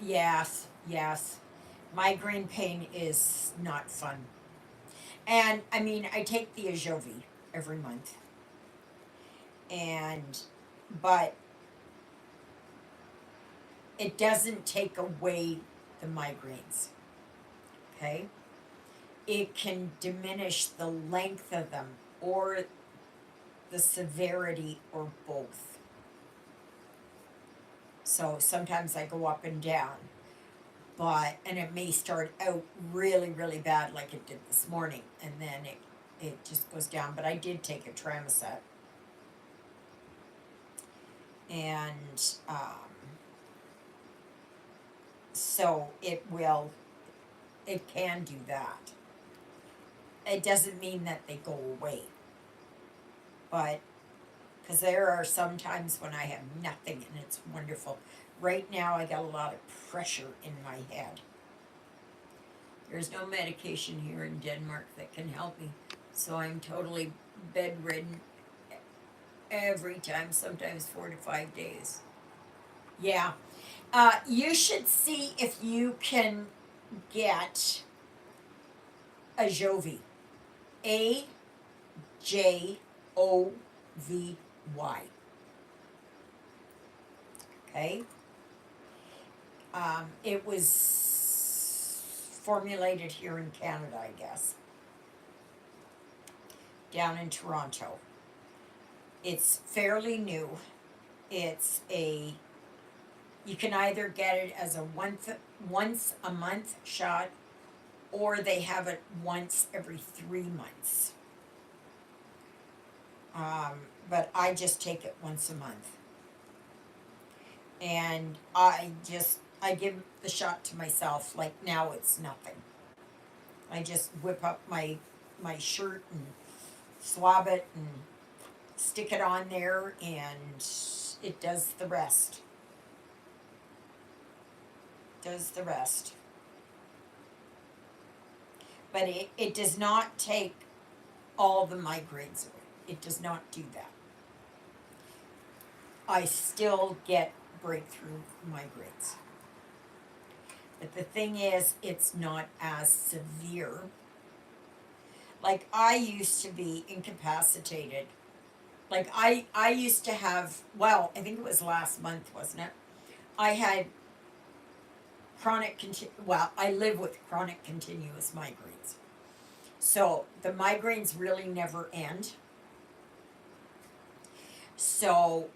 Yes, yes. Migraine pain is not fun. And I mean, I take the Ajovi every month. And but it doesn't take away the migraines, okay? It can diminish the length of them or the severity or both. So sometimes I go up and down, but and it may start out really, really bad like it did this morning, and then it just goes down. But I did take a Tramoset, and so it can do that. It doesn't mean that they go away, but because there are some times when I have nothing and it's wonderful. Right now, I got a lot of pressure in my head. There's no medication here in Denmark that can help me, so I'm totally bedridden every time, sometimes 4 to 5 days. Yeah. You should see if you can get a Jovi. AJOVY. okay? It was formulated here in Canada, I guess, down in Toronto. It's fairly new. It's a, you can either get it as a once a month shot, or they have it once every 3 months. But I just take it once a month. And I give the shot to myself like now it's nothing. I just whip up my shirt and swab it and stick it on there, and it does the rest. Does the rest. But it does not take all the migraines away. It does not do that. I still get breakthrough migraines. But the thing is, it's not as severe. Like, I used to be incapacitated. Like, I used to have, well, I think it was last month, wasn't it? I had I live with chronic continuous migraines. So the migraines really never end. So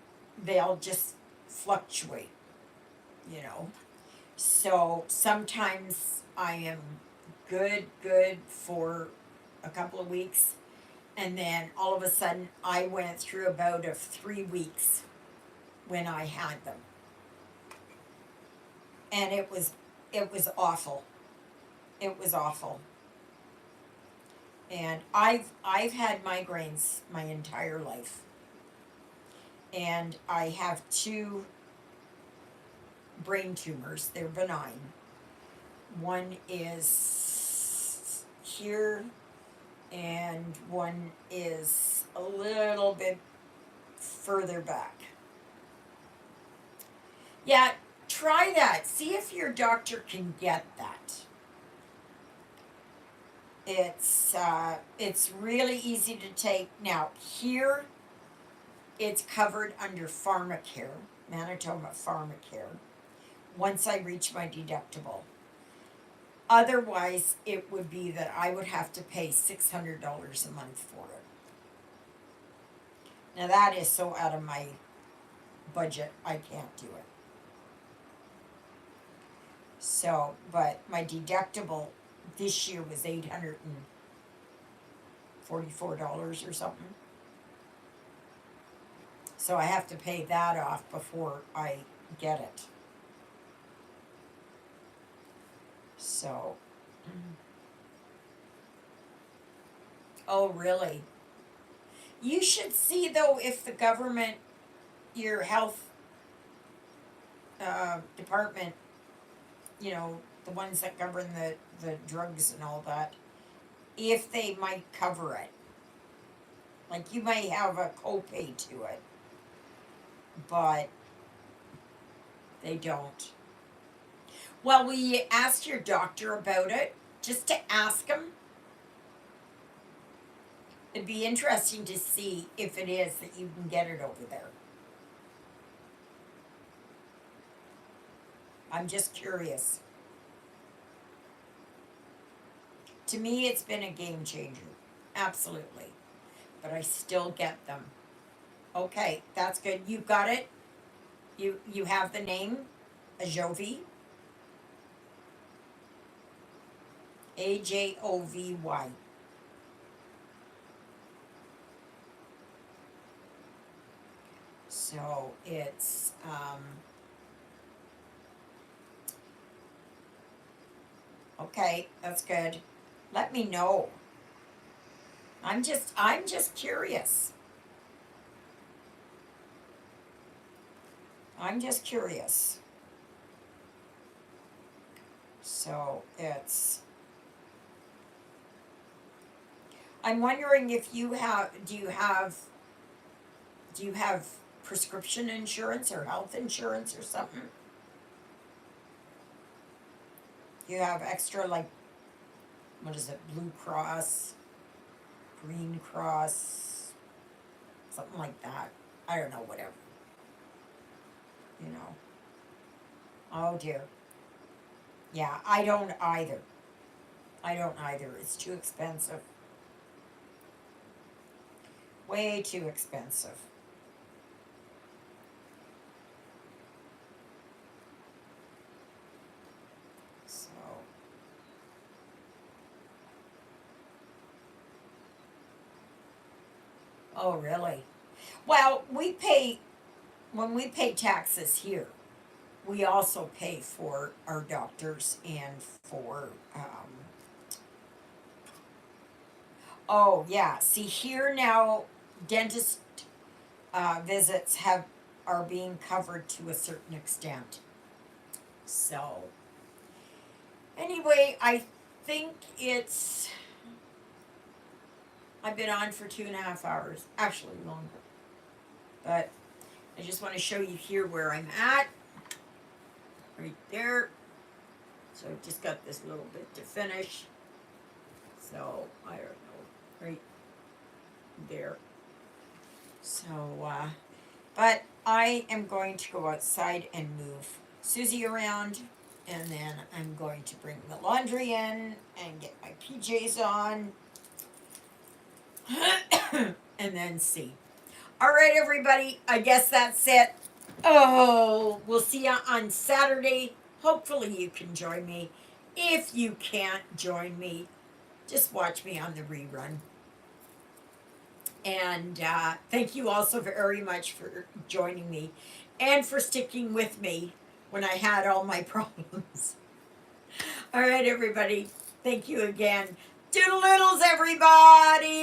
they'll just fluctuate, you know. So sometimes I am good for a couple of weeks, and then all of a sudden I went through about of 3 weeks when I had them. And it was awful. It was awful. And I've had migraines my entire life. And I have 2 brain tumors. They're benign. One is here, and one is a little bit further back. Yeah, try that. See if your doctor can get that. It's really easy to take. Now, here, it's covered under pharmacare, Manitoba pharmacare, once I reach my deductible. Otherwise, it would be that I would have to pay $600 a month for it. Now, that is so out of my budget, I can't do it. So, but my deductible this year was $844 or something. So I have to pay that off before I get it. So. Oh, really? You should see, though, if the government, your health department, you know, the ones that govern the drugs and all that, if they might cover it. Like, you may have a copay to it, but they don't. Well, will you ask your doctor about it? Just to ask him? It'd be interesting to see if it is that you can get it over there. I'm just curious. To me, it's been a game changer. Absolutely. But I still get them. Okay, that's good. You got it? You have the name? Ajovy? Ajovy. So it's okay, that's good. Let me know. I'm just curious. I'm just curious. So it's, I'm wondering if do you have prescription insurance or health insurance or something? You have extra, like, what is it, Blue Cross, Green Cross, something like that. I don't know, whatever. You know. Oh dear. Yeah, I don't either. I don't either. It's too expensive. Way too expensive. So, oh really? Well, when we pay taxes here, we also pay for our doctors and for, oh yeah, see here now, dentist visits are being covered to a certain extent. So, anyway, I think I've been on for 2.5 hours, actually longer. But I just want to show you here where I'm at, right there. So I've just got this little bit to finish. So, I don't know, right there. So, but I am going to go outside and move Susie around, and then I'm going to bring the laundry in and get my PJs on, and then see. All right, everybody, I guess that's it. Oh, we'll see you on Saturday. Hopefully, you can join me. If you can't join me, just watch me on the rerun. And thank you also very much for joining me and for sticking with me when I had all my problems. All right, everybody. Thank you again. Doodle-littles, everybody.